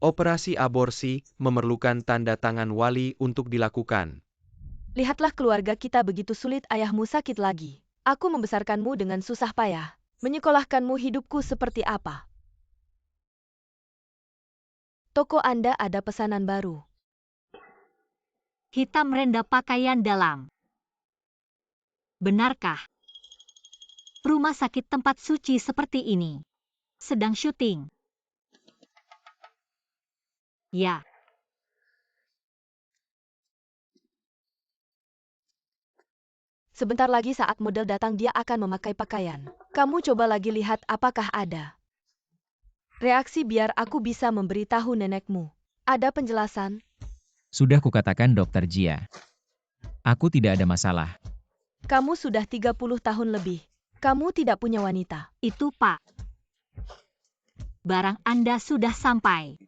Operasi aborsi memerlukan tanda tangan wali untuk dilakukan. Lihatlah keluarga kita begitu sulit, ayahmu sakit lagi. Aku membesarkanmu dengan susah payah. Menyekolahkanmu, hidupku seperti apa? Toko Anda ada pesanan baru. Hitam rendah pakaian dalam. Benarkah? Rumah sakit tempat suci seperti ini sedang syuting. Ya. Sebentar lagi saat model datang dia akan memakai pakaian. Kamu coba lagi lihat apakah ada reaksi biar aku bisa memberitahu nenekmu. Ada penjelasan? Sudah kukatakan Dokter Jia. Aku tidak ada masalah. Kamu sudah 30 tahun lebih. Kamu tidak punya wanita. Itu Pak. Barang Anda sudah sampai.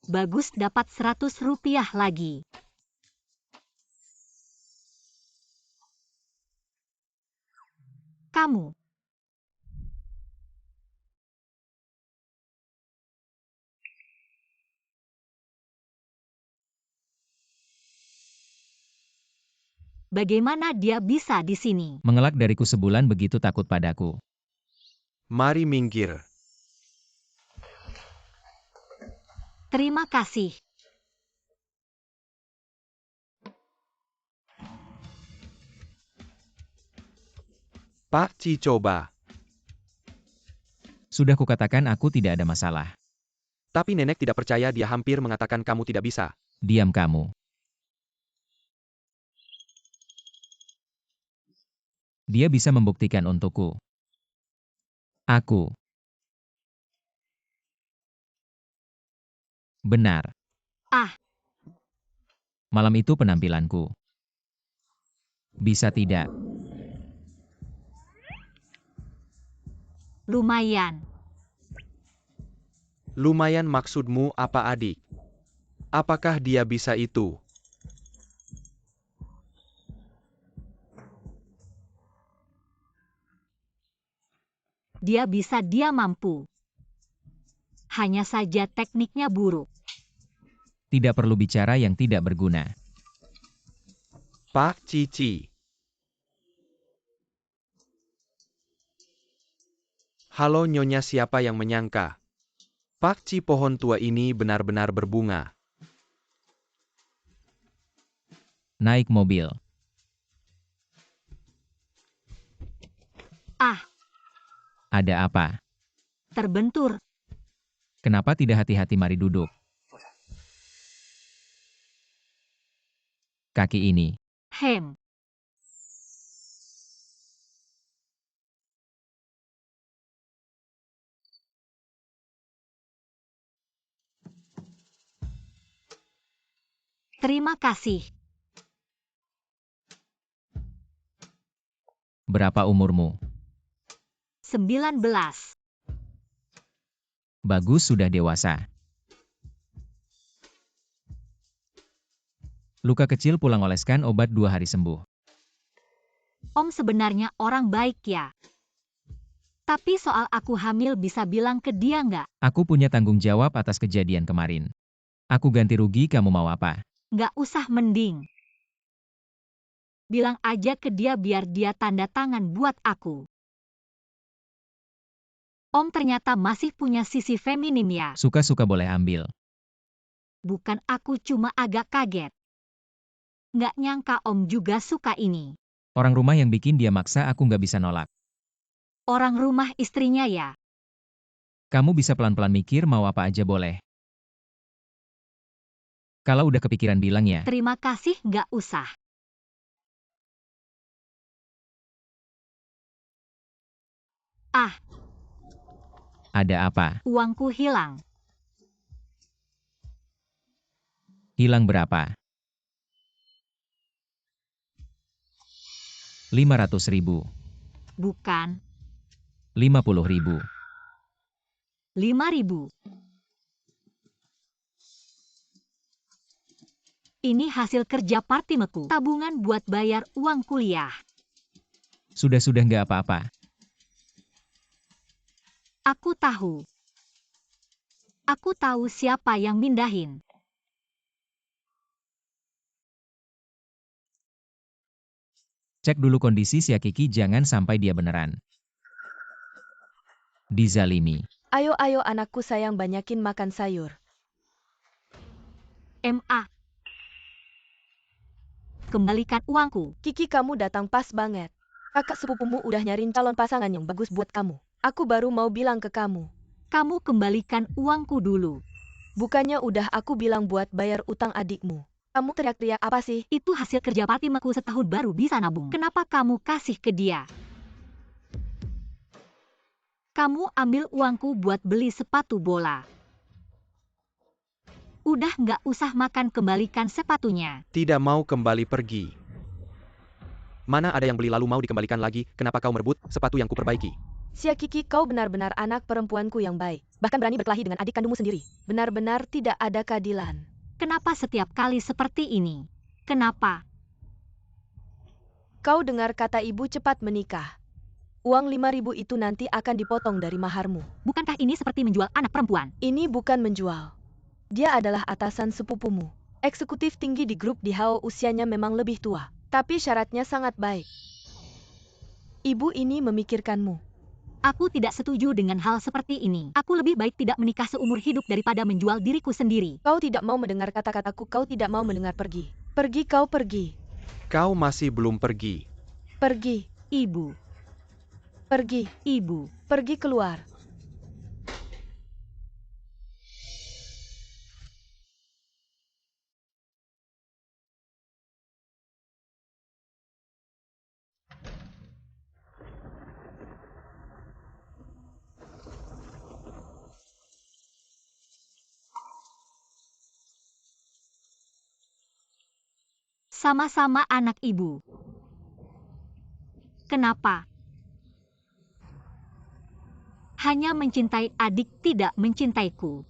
Bagus, dapat 100 rupiah lagi. Kamu. Bagaimana dia bisa di sini? Mengelak dariku sebulan begitu takut padaku. Mari minggir. Terima kasih. Pak Ci coba. Sudah kukatakan aku tidak ada masalah. Tapi nenek tidak percaya, dia hampir mengatakan kamu tidak bisa. Diam kamu. Dia bisa membuktikan untukku. Aku. Benar. Ah. Malam itu penampilanku. Bisa tidak? Lumayan. Lumayan maksudmu apa, adik? Apakah dia bisa itu? Dia bisa, dia mampu. Hanya saja tekniknya buruk. Tidak perlu bicara yang tidak berguna. Pak Cici. Halo Nyonya, siapa yang menyangka? Pak Ci, pohon tua ini benar-benar berbunga. Naik mobil. Ah. Ada apa? Terbentur. Kenapa tidak hati-hati, mari duduk. Kaki ini. Hem. Terima kasih. Berapa umurmu? 19. Bagus, sudah dewasa. Luka kecil, pulang oleskan obat 2 hari sembuh. Om sebenarnya orang baik ya. Tapi soal aku hamil bisa bilang ke dia nggak? Aku punya tanggung jawab atas kejadian kemarin. Aku ganti rugi, kamu mau apa? Nggak usah, mending bilang aja ke dia biar dia tanda tangan buat aku. Om ternyata masih punya sisi feminim ya. Suka-suka boleh ambil. Bukan, aku cuma agak kaget. Nggak nyangka Om juga suka ini. Orang rumah yang bikin dia maksa, aku nggak bisa nolak. Orang rumah istrinya ya. Kamu bisa pelan-pelan mikir, mau apa aja boleh. Kalau udah kepikiran bilang ya. Terima kasih, nggak usah. Ah. Ada apa? Uangku hilang. Hilang berapa? 500.000. Bukan. 50.000. 5.000. Ini hasil kerja partimeku. Tabungan buat bayar uang kuliah. Sudah nggak apa-apa. Aku tahu. Aku tahu siapa yang mindahin. Cek dulu kondisi si Kiki, jangan sampai dia beneran dizalimi. Ayo anakku sayang, banyakin makan sayur. MA. Kembalikan uangku. Kiki, kamu datang pas banget. Kakak sepupumu udah nyariin calon pasangan yang bagus buat kamu. Aku baru mau bilang ke kamu. Kamu kembalikan uangku dulu. Bukannya udah aku bilang buat bayar utang adikmu. Kamu teriak-teriak apa sih? Itu hasil kerja Patimaku setahun baru bisa nabung. Kenapa kamu kasih ke dia? Kamu ambil uangku buat beli sepatu bola. Udah nggak usah makan, kembalikan sepatunya. Tidak mau kembali pergi. Mana ada yang beli lalu mau dikembalikan lagi, kenapa kau merebut sepatu yang kuperbaiki? Sia Kiki, kau benar-benar anak perempuanku yang baik. Bahkan berani berkelahi dengan adik kandungmu sendiri. Benar-benar tidak ada keadilan. Kenapa setiap kali seperti ini? Kenapa? Kau dengar kata ibu, cepat menikah. Uang 5.000 itu nanti akan dipotong dari maharmu. Bukankah ini seperti menjual anak perempuan? Ini bukan menjual. Dia adalah atasan sepupumu. Eksekutif tinggi di grup di HO, usianya memang lebih tua. Tapi syaratnya sangat baik. Ibu ini memikirkanmu. Aku tidak setuju dengan hal seperti ini. Aku lebih baik tidak menikah seumur hidup daripada menjual diriku sendiri. Kau tidak mau mendengar kata-kataku, kau tidak mau mendengar, pergi. Pergi, kau pergi. Kau masih belum pergi. Pergi. Ibu. Pergi. Ibu. Pergi keluar. Sama-sama anak ibu. Kenapa? Hanya mencintai adik, tidak mencintaiku.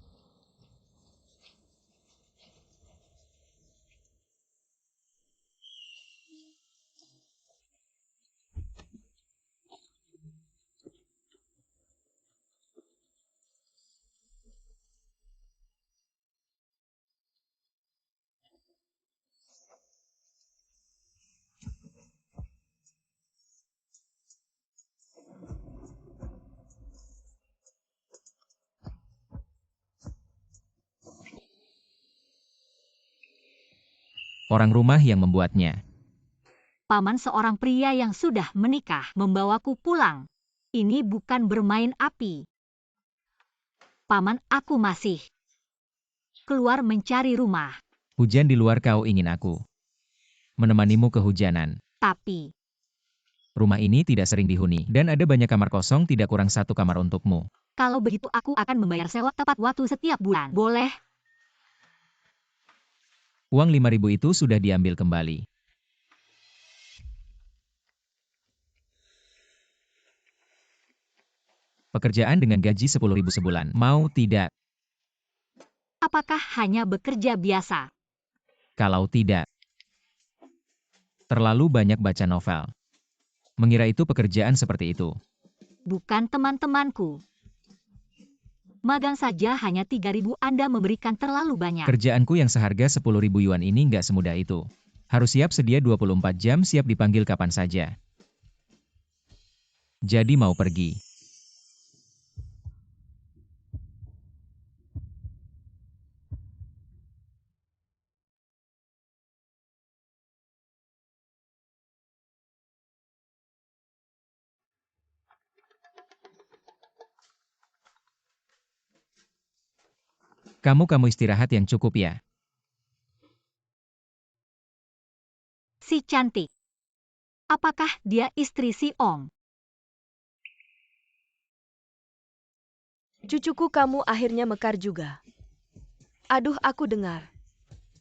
Orang rumah yang membuatnya. Paman seorang pria yang sudah menikah membawaku pulang. Ini bukan bermain api. Paman, aku masih keluar mencari rumah. Hujan di luar, kau ingin aku menemanimu kehujanan. Tapi Rumah ini tidak sering dihuni, dan ada banyak kamar kosong, tidak kurang satu kamar untukmu. kalau begitu aku akan membayar sewa tepat waktu setiap bulan. Boleh? Uang 5.000 itu sudah diambil kembali. Pekerjaan dengan gaji 10.000 sebulan, mau tidak? Apakah hanya bekerja biasa? Kalau tidak, terlalu banyak baca novel. Mengira itu pekerjaan seperti itu. Bukan teman-temanku. Magang saja hanya 3.000, Anda memberikan terlalu banyak. Kerjaanku yang seharga 10.000 yuan ini nggak semudah itu. Harus siap sedia 24 jam, siap dipanggil kapan saja. Jadi mau pergi. Kamu istirahat yang cukup ya. Si cantik. Apakah dia istri si Ong? Cucuku, kamu akhirnya mekar juga. Aduh, aku dengar.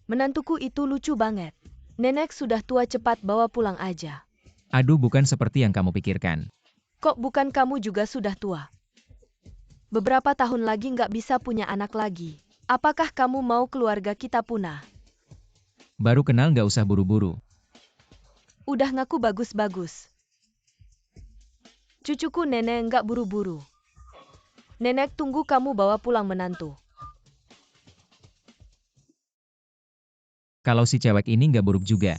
Menantuku itu lucu banget. Nenek sudah tua, cepat bawa pulang aja. Aduh, bukan seperti yang kamu pikirkan. Kok bukan, kamu juga sudah tua. Beberapa tahun lagi nggak bisa punya anak lagi. Apakah kamu mau keluarga kita punah? Baru kenal nggak usah buru-buru. Udah ngaku bagus-bagus. Cucuku, nenek nggak buru-buru. Nenek tunggu kamu bawa pulang menantu. Kalau si cewek ini nggak buruk juga.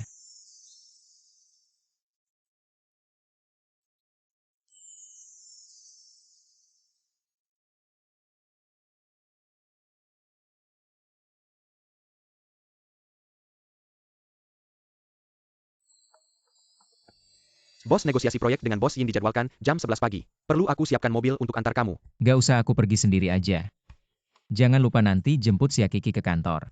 Bos negosiasi proyek dengan Bos Yin dijadwalkan jam 11 pagi. Perlu aku siapkan mobil untuk antar kamu. Nggak usah, aku pergi sendiri aja. Jangan lupa nanti jemput si Kiki ke kantor.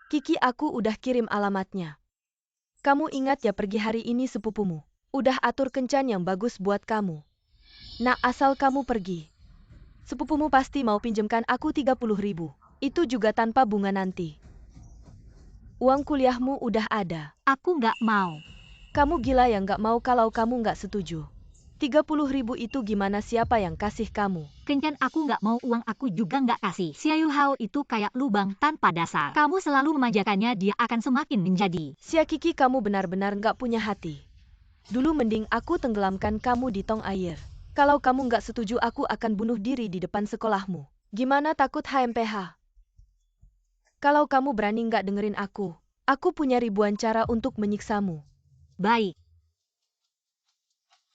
Kiki, aku udah kirim alamatnya. Kamu ingat ya pergi hari ini sepupumu. Udah atur kencan yang bagus buat kamu. Nah, asal kamu pergi. Sepupumu pasti mau pinjamkan aku 30.000. Itu juga tanpa bunga nanti. Uang kuliahmu udah ada. Aku nggak mau. Kamu gila ya nggak mau kalau kamu nggak setuju. 30.000 itu gimana, siapa yang kasih kamu? Kencan aku nggak mau, uang aku juga nggak kasih. Si Ayu Hao itu kayak lubang tanpa dasar. Kamu selalu memanjakannya, dia akan semakin menjadi. Sia Kiki, kamu benar-benar nggak punya hati. Dulu mending aku tenggelamkan kamu di tong air. Kalau kamu nggak setuju, aku akan bunuh diri di depan sekolahmu. Gimana, takut HMPH? Kalau kamu berani nggak dengerin aku punya ribuan cara untuk menyiksamu. Baik.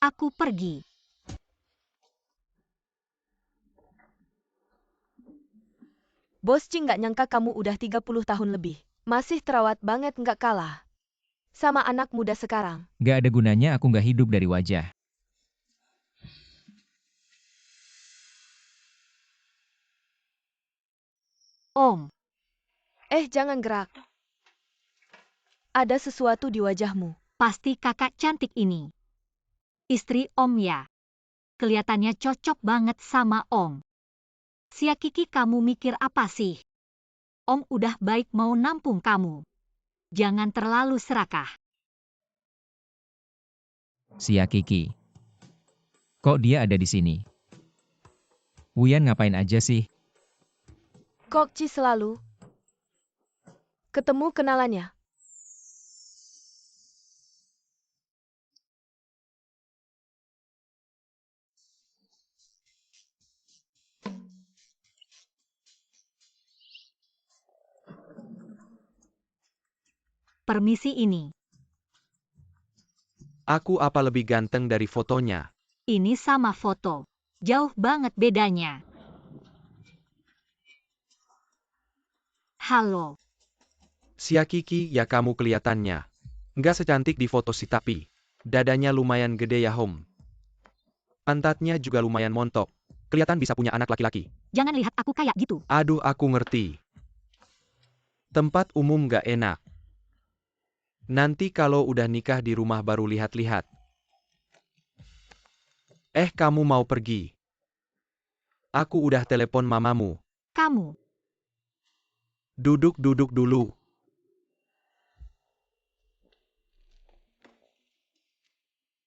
Aku pergi. Bos Cing nggak nyangka kamu udah 30 tahun lebih. Masih terawat banget, nggak kalah sama anak muda sekarang. Nggak ada gunanya aku nggak hidup dari wajah. Om, Jangan gerak. Ada sesuatu di wajahmu. pasti kakak cantik ini. Istri Om ya. Kelihatannya cocok banget sama Om. Sia Kiki, kamu mikir apa sih? Om udah baik mau nampung kamu. Jangan terlalu serakah. Si Kiki. Kok dia ada di sini? Wuyan ngapain aja sih? Kok Ci selalu ketemu kenalannya? Permisi ini. Aku apa lebih ganteng dari fotonya? Ini sama foto. Jauh banget bedanya. Halo. Sia Kiki, ya kamu kelihatannya nggak secantik di foto sih, tapi dadanya lumayan gede ya Hom. Pantatnya juga lumayan montok. Kelihatan bisa punya anak laki-laki. Jangan lihat aku kayak gitu. Aduh, aku ngerti. Tempat umum nggak enak. Nanti kalau udah nikah di rumah baru lihat-lihat. Kamu mau pergi? Aku udah telepon mamamu. Kamu. Duduk dulu.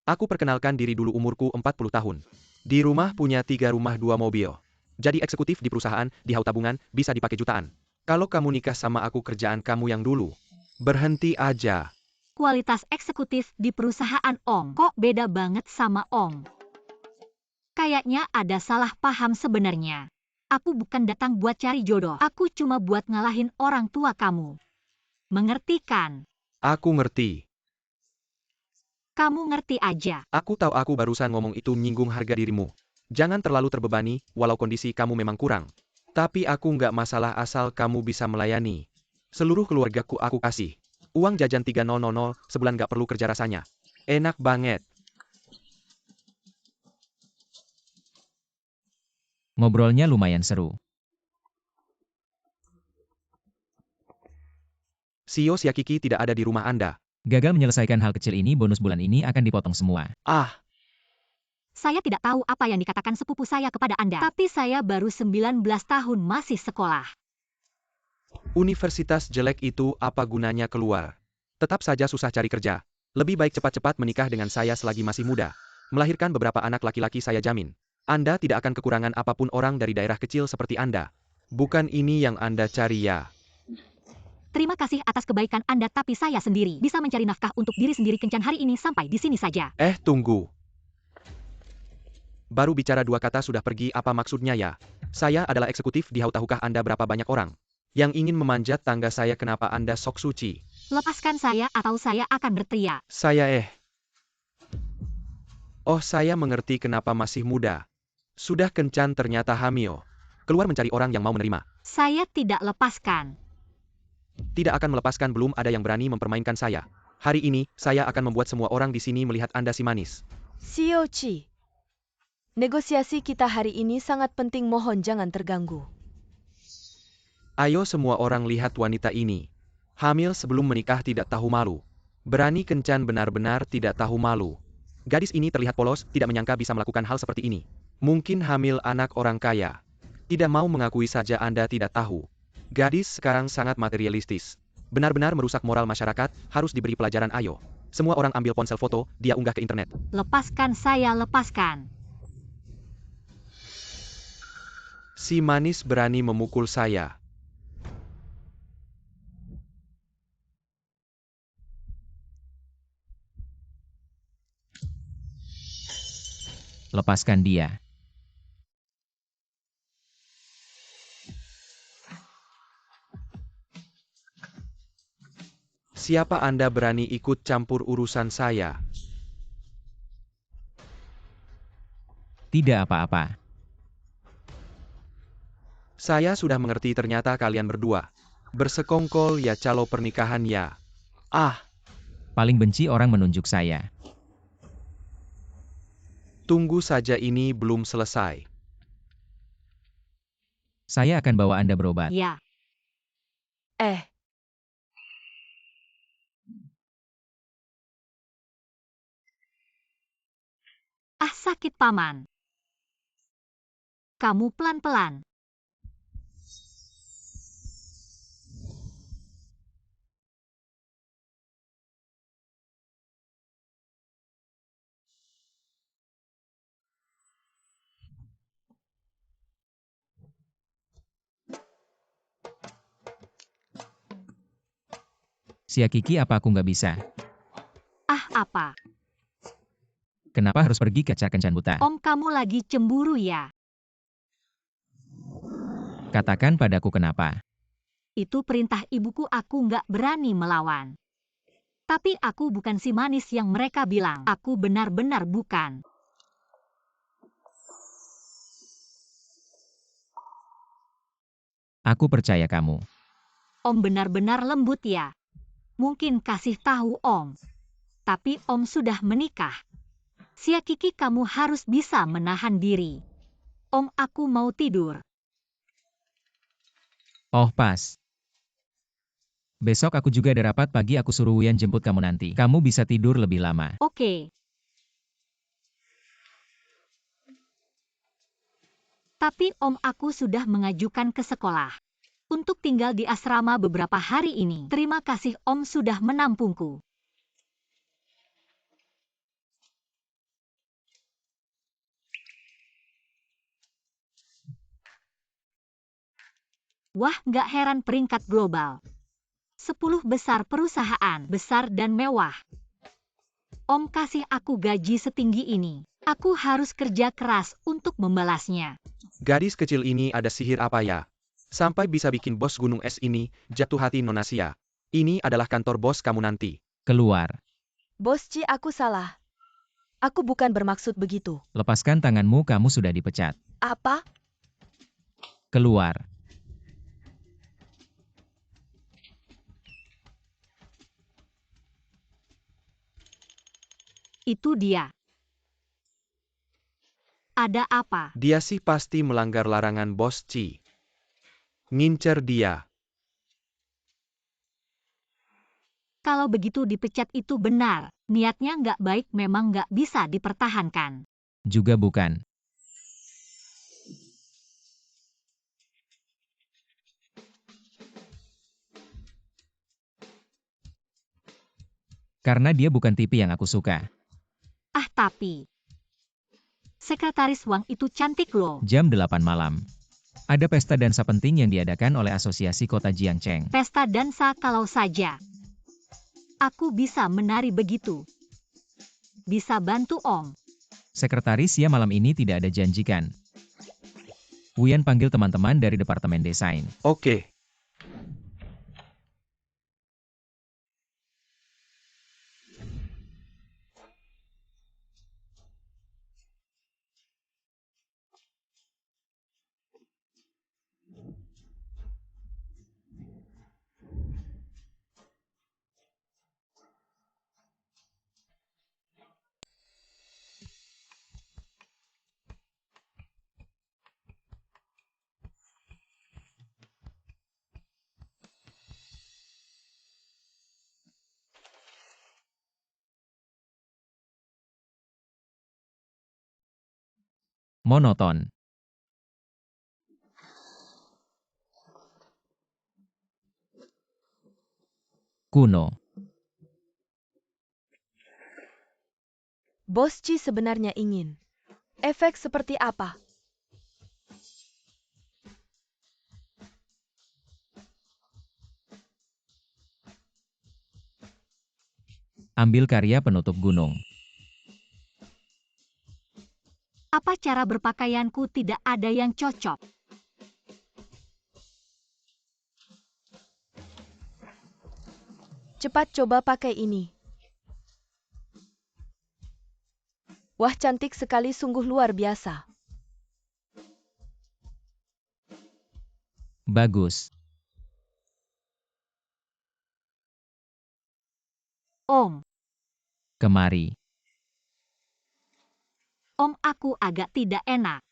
Aku perkenalkan diri dulu, umurku 40 tahun. Di rumah punya 3 rumah 2 mobil. Jadi eksekutif di perusahaan, di haut tabungan, bisa dipakai jutaan. Kalau kamu nikah sama aku, kerjaan kamu yang dulu berhenti aja. Kualitas eksekutif di perusahaan Om kok beda banget sama Om. Kayaknya ada salah paham sebenarnya. Aku bukan datang buat cari jodoh. Aku cuma buat ngalahin orang tua kamu. Mengerti kan? Aku ngerti. Kamu ngerti aja. Aku tahu aku barusan ngomong itu menyinggung harga dirimu. Jangan terlalu terbebani, walau kondisi kamu memang kurang. Tapi aku nggak masalah asal kamu bisa melayani. Seluruh keluargaku aku kasih. Uang jajan 3.000 sebulan nggak perlu kerja rasanya. Enak banget. Ngobrolnya lumayan seru. CEO Sia Kiki tidak ada di rumah Anda. Gagal menyelesaikan hal kecil ini, bonus bulan ini akan dipotong semua. Saya tidak tahu apa yang dikatakan sepupu saya kepada Anda. Tapi saya baru 19 tahun masih sekolah. Universitas jelek itu apa gunanya keluar? Tetap saja susah cari kerja. Lebih baik cepat-cepat menikah dengan saya selagi masih muda. Melahirkan beberapa anak laki-laki saya jamin. Anda tidak akan kekurangan apapun orang dari daerah kecil seperti Anda. Bukan ini yang Anda cari ya? Terima kasih atas kebaikan Anda, tapi saya sendiri bisa mencari nafkah untuk diri sendiri. Kencan hari ini sampai di sini saja. Tunggu. Baru bicara 2 kata sudah pergi, apa maksudnya ya? Saya adalah eksekutif di HAU. Tahukah Anda berapa banyak orang yang ingin memanjat tangga saya? Kenapa Anda sok suci? Lepaskan saya atau saya akan berteriak. Oh, saya mengerti kenapa masih muda. Sudah kencan ternyata hamil. Keluar mencari orang yang mau menerima. Saya tidak lepaskan. Tidak akan melepaskan, belum ada yang berani mempermainkan saya. Hari ini, saya akan membuat semua orang di sini melihat Anda si manis. Siochi. Negosiasi kita hari ini sangat penting, mohon jangan terganggu. Ayo semua orang lihat wanita ini. Hamil sebelum menikah, tidak tahu malu. Berani kencan, benar-benar tidak tahu malu. Gadis ini terlihat polos, tidak menyangka bisa melakukan hal seperti ini. Mungkin hamil anak orang kaya. Tidak mau mengakui saja, Anda tidak tahu. Gadis sekarang sangat materialistis. Benar-benar merusak moral masyarakat, harus diberi pelajaran. Ayo. Semua orang ambil ponsel foto, dia unggah ke internet. Lepaskan saya, lepaskan. Si manis berani memukul saya. Lepaskan dia. Siapa Anda berani ikut campur urusan saya? Tidak apa-apa. Saya sudah mengerti, ternyata kalian berdua bersekongkol ya, calo pernikahan ya. Paling benci orang menunjuk saya. Tunggu saja, ini belum selesai. Saya akan bawa Anda berobat. Ya. Sakit paman. Kamu pelan-pelan. Sia Kiki, apa aku nggak bisa? Apa? Kenapa harus pergi ke acara kencan buta? Om, kamu lagi cemburu ya? Katakan padaku kenapa. Itu perintah ibuku, aku nggak berani melawan. Tapi aku bukan si manis yang mereka bilang. Aku benar-benar bukan. Aku percaya kamu. Om benar-benar lembut ya. Mungkin kasih tahu Om. Tapi Om sudah menikah. Sia Kiki, kamu harus bisa menahan diri. Om, aku mau tidur. Oh, pas. Besok aku juga ada rapat pagi, aku suruh Wuyan jemput kamu nanti. Kamu bisa tidur lebih lama. Oke. Tapi Om, aku sudah mengajukan ke sekolah untuk tinggal di asrama beberapa hari ini. Terima kasih Om sudah menampungku. Wah, nggak heran peringkat global. 10 besar perusahaan, besar dan mewah. Om kasih aku gaji setinggi ini. Aku harus kerja keras untuk membalasnya. Gadis kecil ini ada sihir apa ya? Sampai bisa bikin bos gunung es ini jatuh hati. Nona Sia. Ini adalah kantor bos kamu nanti. Keluar. Bos Ci, aku salah. Aku bukan bermaksud begitu. Lepaskan tanganmu, kamu sudah dipecat. Apa? Keluar. Itu dia. Ada apa? Dia sih pasti melanggar larangan bos Ci. Ngincer dia. Kalau begitu dipecat itu benar. Niatnya nggak baik, memang nggak bisa dipertahankan. Juga bukan. Karena dia bukan tipe yang aku suka. Tapi Sekretaris Wang itu cantik loh. Jam 8 malam. Ada pesta dansa penting yang diadakan oleh Asosiasi Kota Jiangcheng. Pesta dansa kalau saja. Aku bisa menari begitu. Bisa bantu Om. Sekretaris ya malam ini tidak ada janjikan. Wuyan panggil teman-teman dari Departemen Desain. Oke. Monoton. Kuno. Bos Ci sebenarnya ingin efek seperti apa? Ambil karya penutup gunung. Apa cara berpakaianku tidak ada yang cocok? Cepat coba pakai ini. Wah, cantik sekali, sungguh luar biasa. Bagus. Om, Kemari. Om, aku agak tidak enak.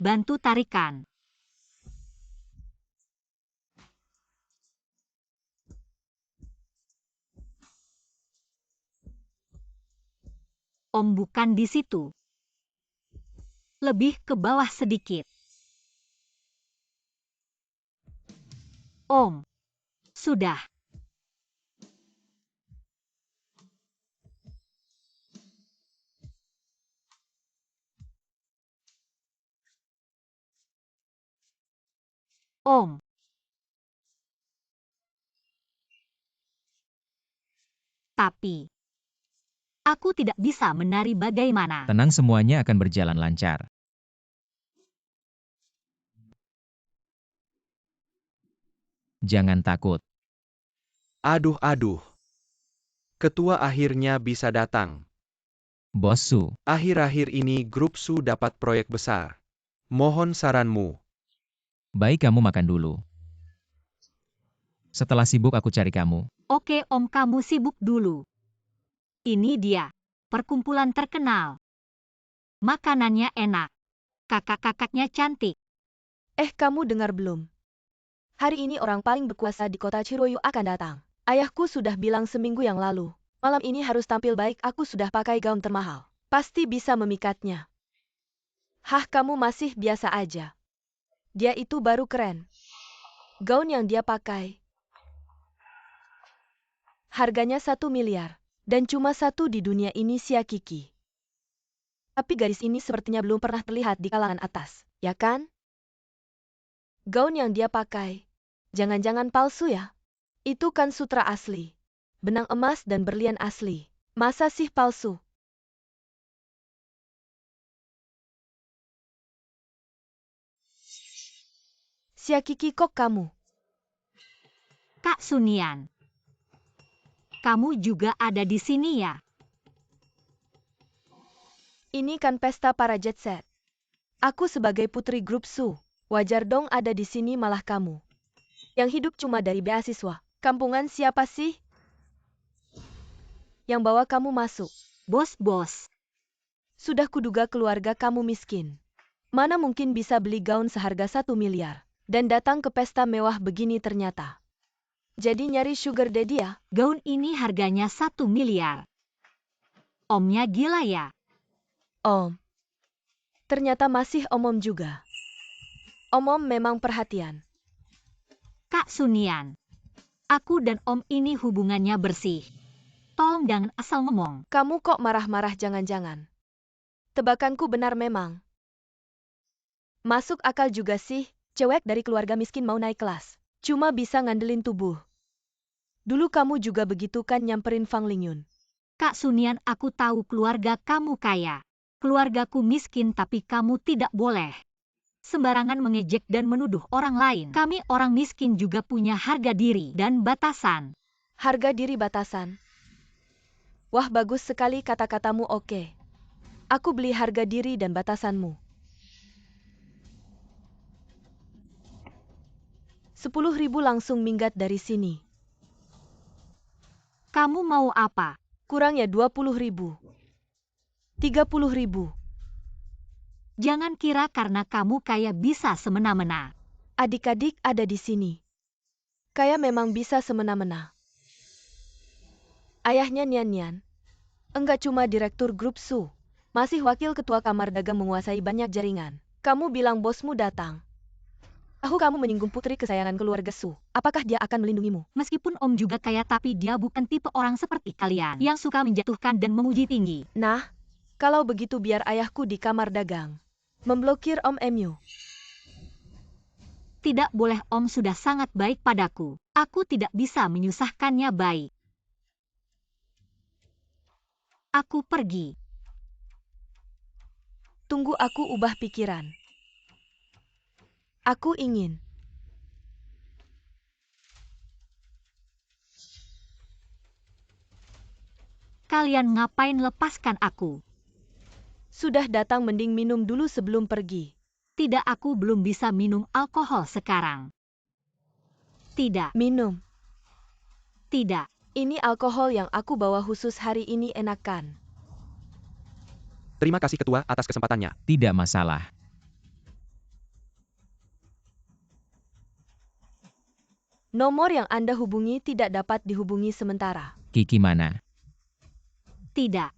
Bantu tarikan. Om, bukan di situ. Lebih ke bawah sedikit. Om, sudah. Om. Tapi, aku tidak bisa menari bagaimana. Tenang, semuanya akan berjalan lancar. Jangan takut. Aduh. Ketua akhirnya bisa datang. Bos Su. Akhir-akhir ini grup Su dapat proyek besar. Mohon saranmu. Baik, kamu makan dulu. Setelah sibuk aku cari kamu. Oke Om, kamu sibuk dulu. Ini dia, perkumpulan terkenal. Makanannya enak. Kakak-kakaknya cantik. Kamu dengar belum? Hari ini orang paling berkuasa di kota Ciroyu akan datang. Ayahku sudah bilang seminggu yang lalu. Malam ini harus tampil baik, aku sudah pakai gaun termahal. Pasti bisa memikatnya. Hah, kamu masih biasa aja. Dia itu baru keren. Gaun yang dia pakai harganya 1 miliar. Dan cuma satu di dunia ini, Kiki. Tapi garis ini sepertinya belum pernah terlihat di kalangan atas, ya kan? Gaun yang dia pakai, jangan-jangan palsu ya? Itu kan sutra asli. Benang emas dan berlian asli. Masa sih palsu? Kiki, kok kamu? Kak Sunian. Kamu juga ada di sini ya? Ini kan pesta para jet set. Aku sebagai putri grup Su, wajar dong ada di sini, malah kamu. Yang hidup cuma dari beasiswa. Kampungan siapa sih yang bawa kamu masuk? Bos. Sudah kuduga keluarga kamu miskin. Mana mungkin bisa beli gaun seharga 1 miliar. Dan datang ke pesta mewah begini ternyata. Jadi nyari sugar daddy ya? Gaun ini harganya 1 miliar. Omnya gila ya? Om. Ternyata masih om juga. Om memang perhatian. Kak Sunian. Aku dan Om ini hubungannya bersih. Tolong jangan asal ngomong. Kamu kok marah-marah, jangan-jangan Tebakanku benar memang. Masuk akal juga sih, cewek dari keluarga miskin mau naik kelas. Cuma bisa ngandelin tubuh. Dulu kamu juga begitu kan nyamperin Fang Lingyun. Kak Sunian, aku tahu keluarga kamu kaya. Keluargaku miskin tapi kamu tidak boleh sembarangan mengejek dan menuduh orang lain. Kami orang miskin juga punya harga diri dan batasan. Harga diri batasan. Wah, bagus sekali kata-katamu. Oke. Aku beli harga diri dan batasanmu. 10.000 langsung minggat dari sini. Kamu mau apa? Kurang ya 20.000. 30.000. Jangan kira karena kamu kaya bisa semena-mena. Adik-adik ada di sini. Kaya memang bisa semena-mena. Ayahnya Nian, enggak cuma direktur grup Su, masih wakil ketua kamar dagang menguasai banyak jaringan. Kamu bilang bosmu datang. Tahu kamu menyinggung putri kesayangan keluarga Su. Apakah dia akan melindungimu? Meskipun Om juga kaya tapi dia bukan tipe orang seperti kalian yang suka menjatuhkan dan memuji tinggi. Nah, kalau begitu biar ayahku di kamar dagang memblokir Om Emyu. Tidak boleh, Om sudah sangat baik padaku. Aku tidak bisa menyusahkannya baik. Aku pergi. Tunggu aku ubah pikiran. Aku ingin. Kalian ngapain lepaskan aku? Sudah datang mending minum dulu sebelum pergi. Tidak, aku belum bisa minum alkohol sekarang. Tidak, Minum. tidak. Ini alkohol yang aku bawa khusus hari ini, enak kan? Terima kasih ketua atas kesempatannya. Tidak masalah. Nomor yang Anda hubungi tidak dapat dihubungi sementara. Kiki mana? Tidak.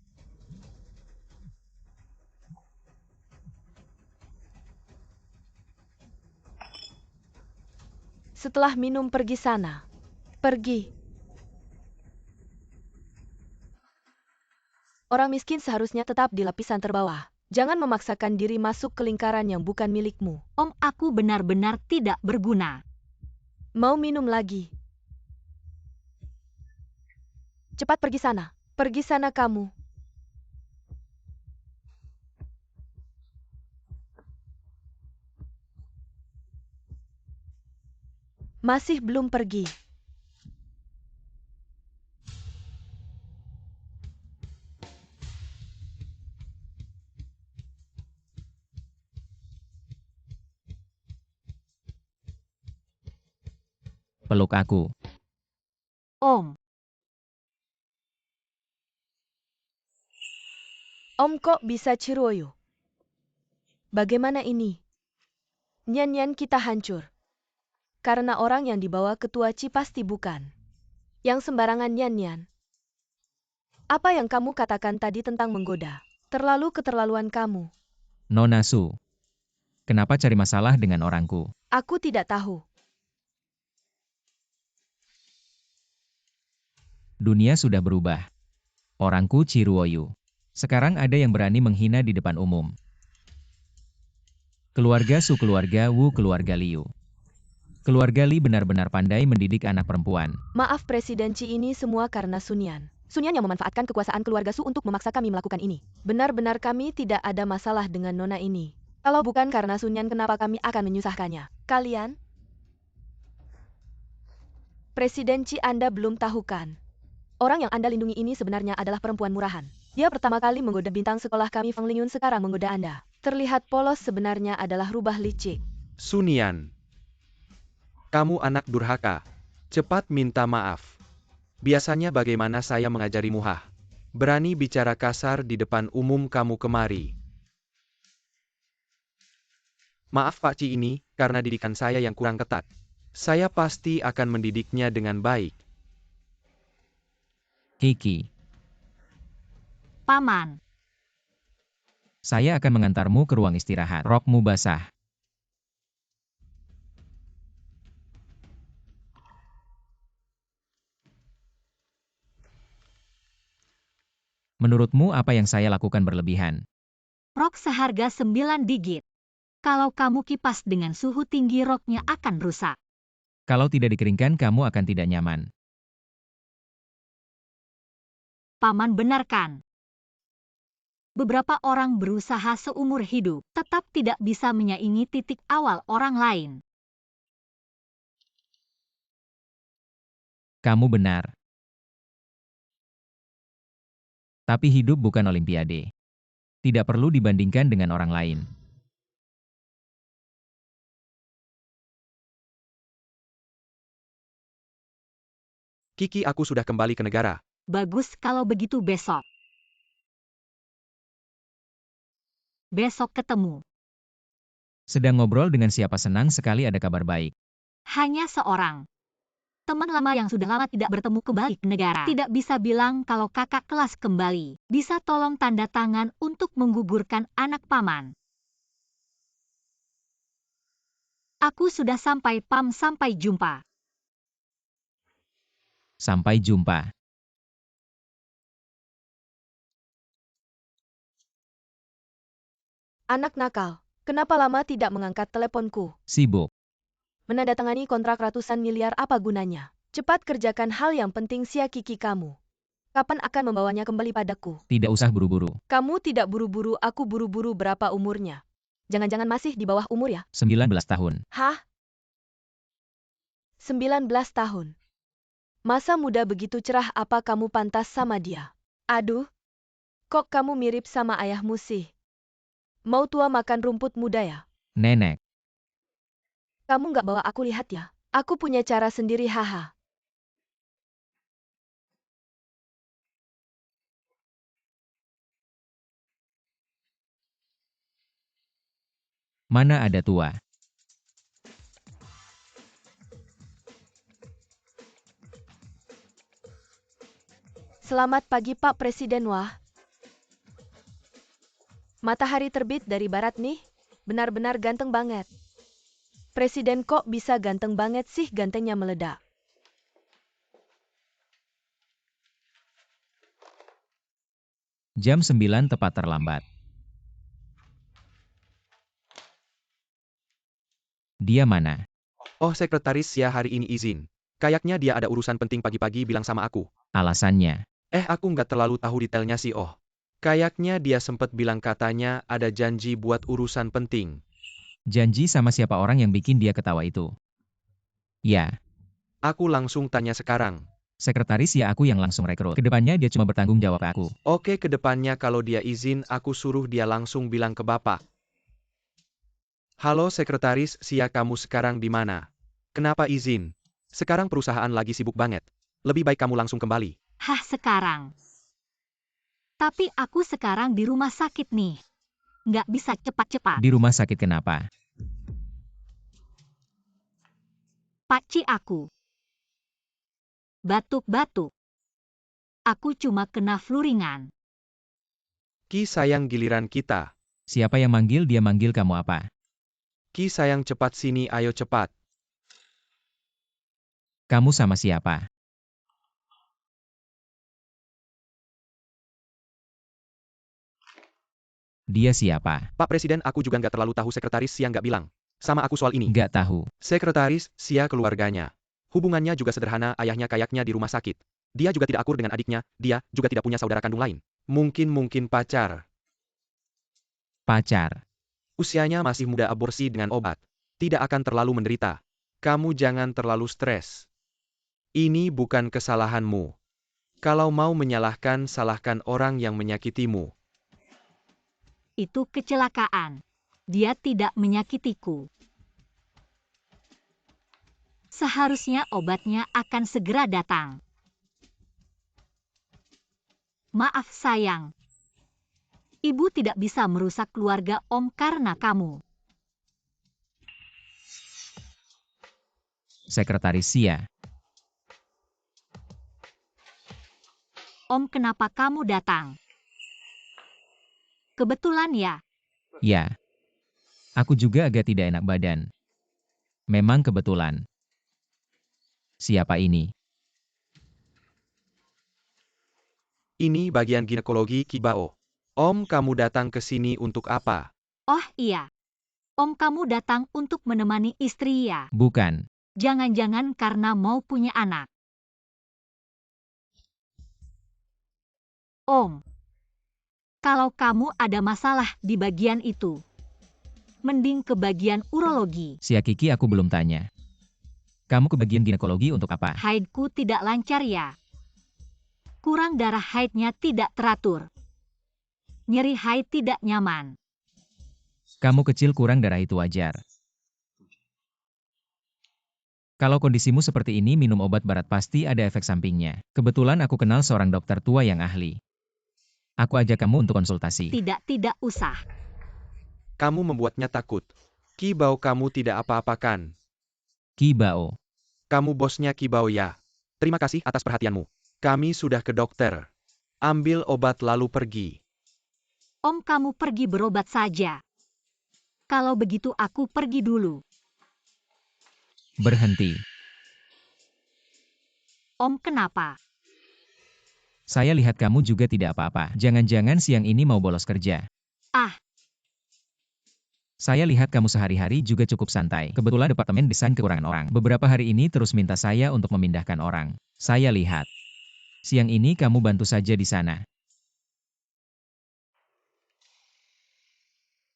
Setelah minum pergi sana. Pergi. Orang miskin seharusnya tetap di lapisan terbawah. Jangan memaksakan diri masuk ke lingkaran yang bukan milikmu. Om, aku benar-benar tidak berguna. Mau minum lagi? Cepat pergi sana. Pergi sana kamu. Masih belum pergi. Peluk aku. Om, Om kok bisa Ciroyo? Bagaimana ini? Nyan-nyan kita hancur. Karena orang yang dibawa ketua Ci pasti bukan yang sembarangan nyan-nyan. Apa yang kamu katakan tadi tentang menggoda? Terlalu keterlaluan kamu. Nona Su. Kenapa cari masalah dengan orangku? Aku tidak tahu. Dunia sudah berubah. Orangku Ciruoyu. Sekarang ada yang berani menghina di depan umum. Keluarga Su, keluarga Wu, keluarga Liu. Keluarga Li benar-benar pandai mendidik anak perempuan. Maaf Presiden Ci, ini semua karena Sunyan. Sunyan yang memanfaatkan kekuasaan keluarga Su untuk memaksa kami melakukan ini. Benar-benar kami tidak ada masalah dengan nona ini. Kalau bukan karena Sunyan, kenapa kami akan menyusahkannya? Kalian? Presiden Ci, Anda belum tahu kan? Orang yang Anda lindungi ini sebenarnya adalah perempuan murahan. Dia pertama kali menggoda bintang sekolah kami, Fang Lingyun, sekarang menggoda Anda. Terlihat polos, sebenarnya adalah rubah licik. Sunian. Kamu anak durhaka. Cepat minta maaf. Biasanya bagaimana saya mengajarimu, hah? Berani bicara kasar di depan umum kamu kemari. Maaf Pak Ci, ini karena didikan saya yang kurang ketat. Saya pasti akan mendidiknya dengan baik. Kiki. Paman. Saya akan mengantarmu ke ruang istirahat. Rokmu basah. Menurutmu apa yang saya lakukan berlebihan? Rok seharga 9 digit. Kalau kamu kipas dengan suhu tinggi roknya akan rusak. Kalau tidak dikeringkan kamu akan tidak nyaman. Paman benarkan. Beberapa orang berusaha seumur hidup, tetap tidak bisa menyaingi titik awal orang lain. Kamu benar. Tapi hidup bukan olimpiade. Tidak perlu dibandingkan dengan orang lain. Kiki, aku sudah kembali ke negara. Bagus kalau begitu besok. Besok ketemu. Sedang ngobrol dengan siapa, senang sekali ada kabar baik. Hanya seorang. Teman lama yang sudah lama tidak bertemu kembali ke negara. Tidak bisa bilang kalau kakak kelas kembali. Bisa tolong tanda tangan untuk menggugurkan anak paman. Aku sudah sampai, Pam. Sampai jumpa. Sampai jumpa. Anak nakal, kenapa lama tidak mengangkat teleponku? Sibuk. Menandatangani kontrak ratusan miliar apa gunanya? Cepat kerjakan hal yang penting, sia Kiki kamu. Kapan akan membawanya kembali padaku? Tidak usah buru-buru. Kamu tidak buru-buru, aku buru-buru. Berapa umurnya? Jangan-jangan masih di bawah umur ya? 19 tahun. Hah? 19 tahun. Masa muda begitu cerah, apa kamu pantas sama dia? Aduh, kok kamu mirip sama ayahmu sih? Mau tua makan rumput muda ya? Nenek. Kamu nggak bawa aku lihat ya? Aku punya cara sendiri, haha. Mana ada tua. Selamat pagi Pak Presiden. Wah. Matahari terbit dari barat nih. Benar-benar ganteng banget. Presiden kok bisa ganteng banget sih, gantengnya meledak. Jam 9 tepat terlambat. Dia mana? Oh, sekretaris Sia hari ini izin. Kayaknya dia ada urusan penting, pagi-pagi bilang sama aku. Alasannya. Aku nggak terlalu tahu detailnya sih. Oh, kayaknya dia sempat bilang katanya ada janji buat urusan penting. Janji sama siapa orang yang bikin dia ketawa itu? Ya, Aku langsung tanya sekarang. sekretaris ya aku yang langsung rekrut. Kedepannya dia cuma bertanggung jawab ke aku. Oke, kedepannya kalau dia izin, aku suruh dia langsung bilang ke Bapak. Halo sekretaris Sia, kamu sekarang di mana? Kenapa izin? Sekarang perusahaan lagi sibuk banget. Lebih baik kamu langsung kembali. Hah, sekarang? Tapi aku sekarang di rumah sakit nih. Nggak bisa cepat-cepat. Di rumah sakit kenapa? Pakcik aku. Batuk-batuk. Aku cuma kena flu ringan. Ki sayang, giliran kita. Siapa yang manggil dia, manggil kamu apa? Ki sayang, cepat sini, ayo cepat. Kamu sama siapa? Dia siapa? Pak Presiden, aku juga nggak terlalu tahu, sekretaris Sia nggak bilang sama aku soal ini. Nggak tahu. Sekretaris Sia keluarganya. Hubungannya juga sederhana, ayahnya kayaknya di rumah sakit. Dia juga tidak akur dengan adiknya, dia juga tidak punya saudara kandung lain. Mungkin pacar. Pacar. Usianya masih muda, aborsi dengan obat. Tidak akan terlalu menderita. Kamu jangan terlalu stres. Ini bukan kesalahanmu. Kalau mau menyalahkan, salahkan orang yang menyakitimu. Itu kecelakaan. Dia tidak menyakitiku. Seharusnya obatnya akan segera datang. Maaf sayang. Ibu tidak bisa merusak keluarga Om karena kamu. Sekretaris Sia. Om, kenapa kamu datang? Kebetulan ya. Ya. Aku juga agak tidak enak badan. Memang kebetulan. Siapa ini? Ini bagian ginekologi Ki Bao. Om, kamu datang ke sini untuk apa? Oh iya. Om, kamu datang untuk menemani istri ya? Bukan. Jangan-jangan karena mau punya anak. Om, kalau kamu ada masalah di bagian itu, mending ke bagian urologi. Si Kiki, aku belum tanya. Kamu ke bagian ginekologi untuk apa? Haidku tidak lancar ya. Kurang darah, haidnya tidak teratur. Nyeri haid tidak nyaman. Kamu kecil, kurang darah itu wajar. Kalau kondisimu seperti ini, minum obat barat pasti ada efek sampingnya. Kebetulan aku kenal seorang dokter tua yang ahli. Aku ajak kamu untuk konsultasi. Tidak usah. Kamu membuatnya takut. Ki Bao, kamu tidak apa-apakan. Ki Bao. Kamu bosnya Ki Bao ya. Terima kasih atas perhatianmu. Kami sudah ke dokter. Ambil obat lalu pergi. Om, kamu pergi berobat saja. Kalau begitu aku pergi dulu. Berhenti. Om, kenapa? Saya lihat kamu juga tidak apa-apa. Jangan-jangan siang ini mau bolos kerja. Ah. Saya lihat kamu sehari-hari juga cukup santai. Kebetulan departemen desain kekurangan orang. Beberapa hari ini terus minta saya untuk memindahkan orang. Saya lihat. Siang ini kamu bantu saja di sana.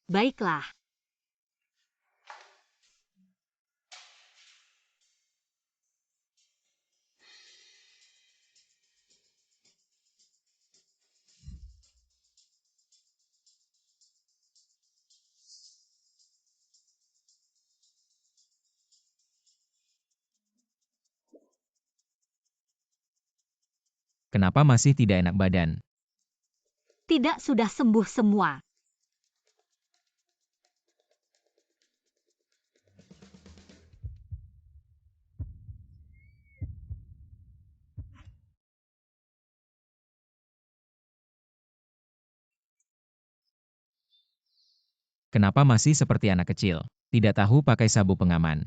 Baiklah. Kenapa masih tidak enak badan? Tidak, sudah sembuh semua. Kenapa masih seperti anak kecil? Tidak tahu pakai sabuk pengaman.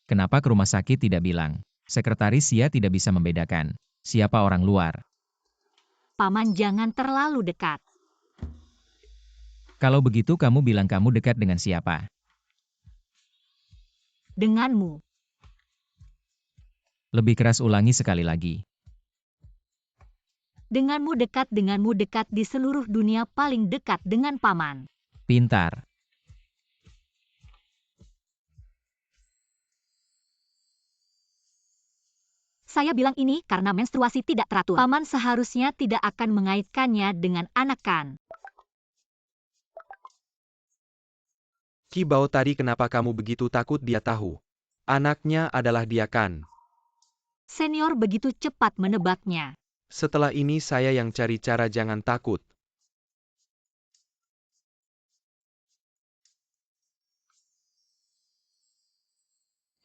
Kenapa ke rumah sakit tidak bilang? Sekretaris Sia tidak bisa membedakan siapa orang luar. Paman, jangan terlalu dekat. Kalau begitu kamu bilang kamu dekat dengan siapa? Denganmu. Lebih keras, ulangi sekali lagi. Denganmu dekat di seluruh dunia, paling dekat dengan paman. Pintar. Saya bilang ini karena menstruasi tidak teratur. Paman seharusnya tidak akan mengaitkannya dengan anak kan. Ki Bao, tadi kenapa kamu begitu takut dia tahu? Anaknya adalah dia kan? Senior begitu cepat menebaknya. Setelah ini saya yang cari cara, jangan takut.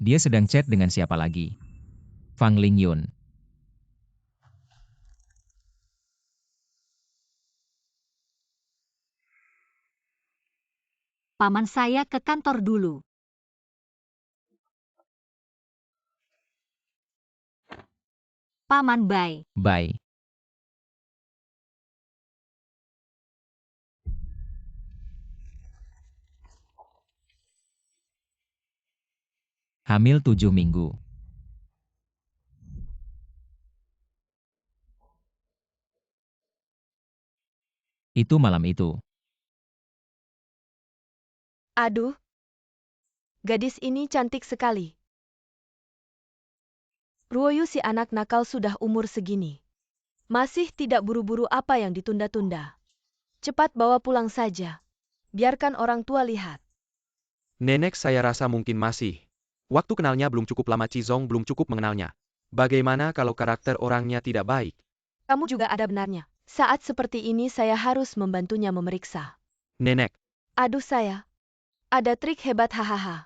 Dia sedang chat dengan siapa lagi? Fang Lingyun. Paman, saya ke kantor dulu. Paman, bye. Bye. Hamil 7 minggu. Itu malam itu. Aduh, gadis ini cantik sekali. Ruoyu, si anak nakal, sudah umur segini. Masih tidak buru-buru, apa yang ditunda-tunda? Cepat bawa pulang saja. Biarkan orang tua lihat. Nenek, saya rasa mungkin masih. Waktu kenalnya belum cukup lama, Cizong belum cukup mengenalnya. Bagaimana kalau karakter orangnya tidak baik? Kamu juga ada benarnya. Saat seperti ini saya harus membantunya memeriksa. Nenek, Aduh, saya. Ada trik hebat, hahaha.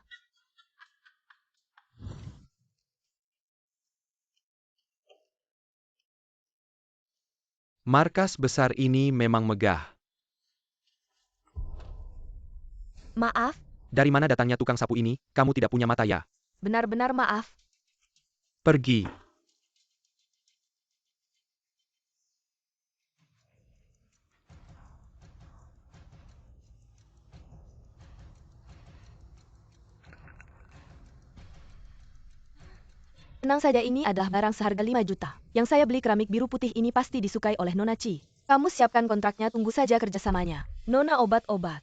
markas besar ini memang megah. Maaf, Dari mana datangnya tukang sapu ini? Kamu tidak punya mata ya? Benar-benar maaf. Pergi. Tenang saja, ini adalah barang seharga 5 juta. Yang saya beli keramik biru putih ini pasti disukai oleh Nona Ci. Kamu siapkan kontraknya, tunggu saja kerjasamanya. Nona obat-obat.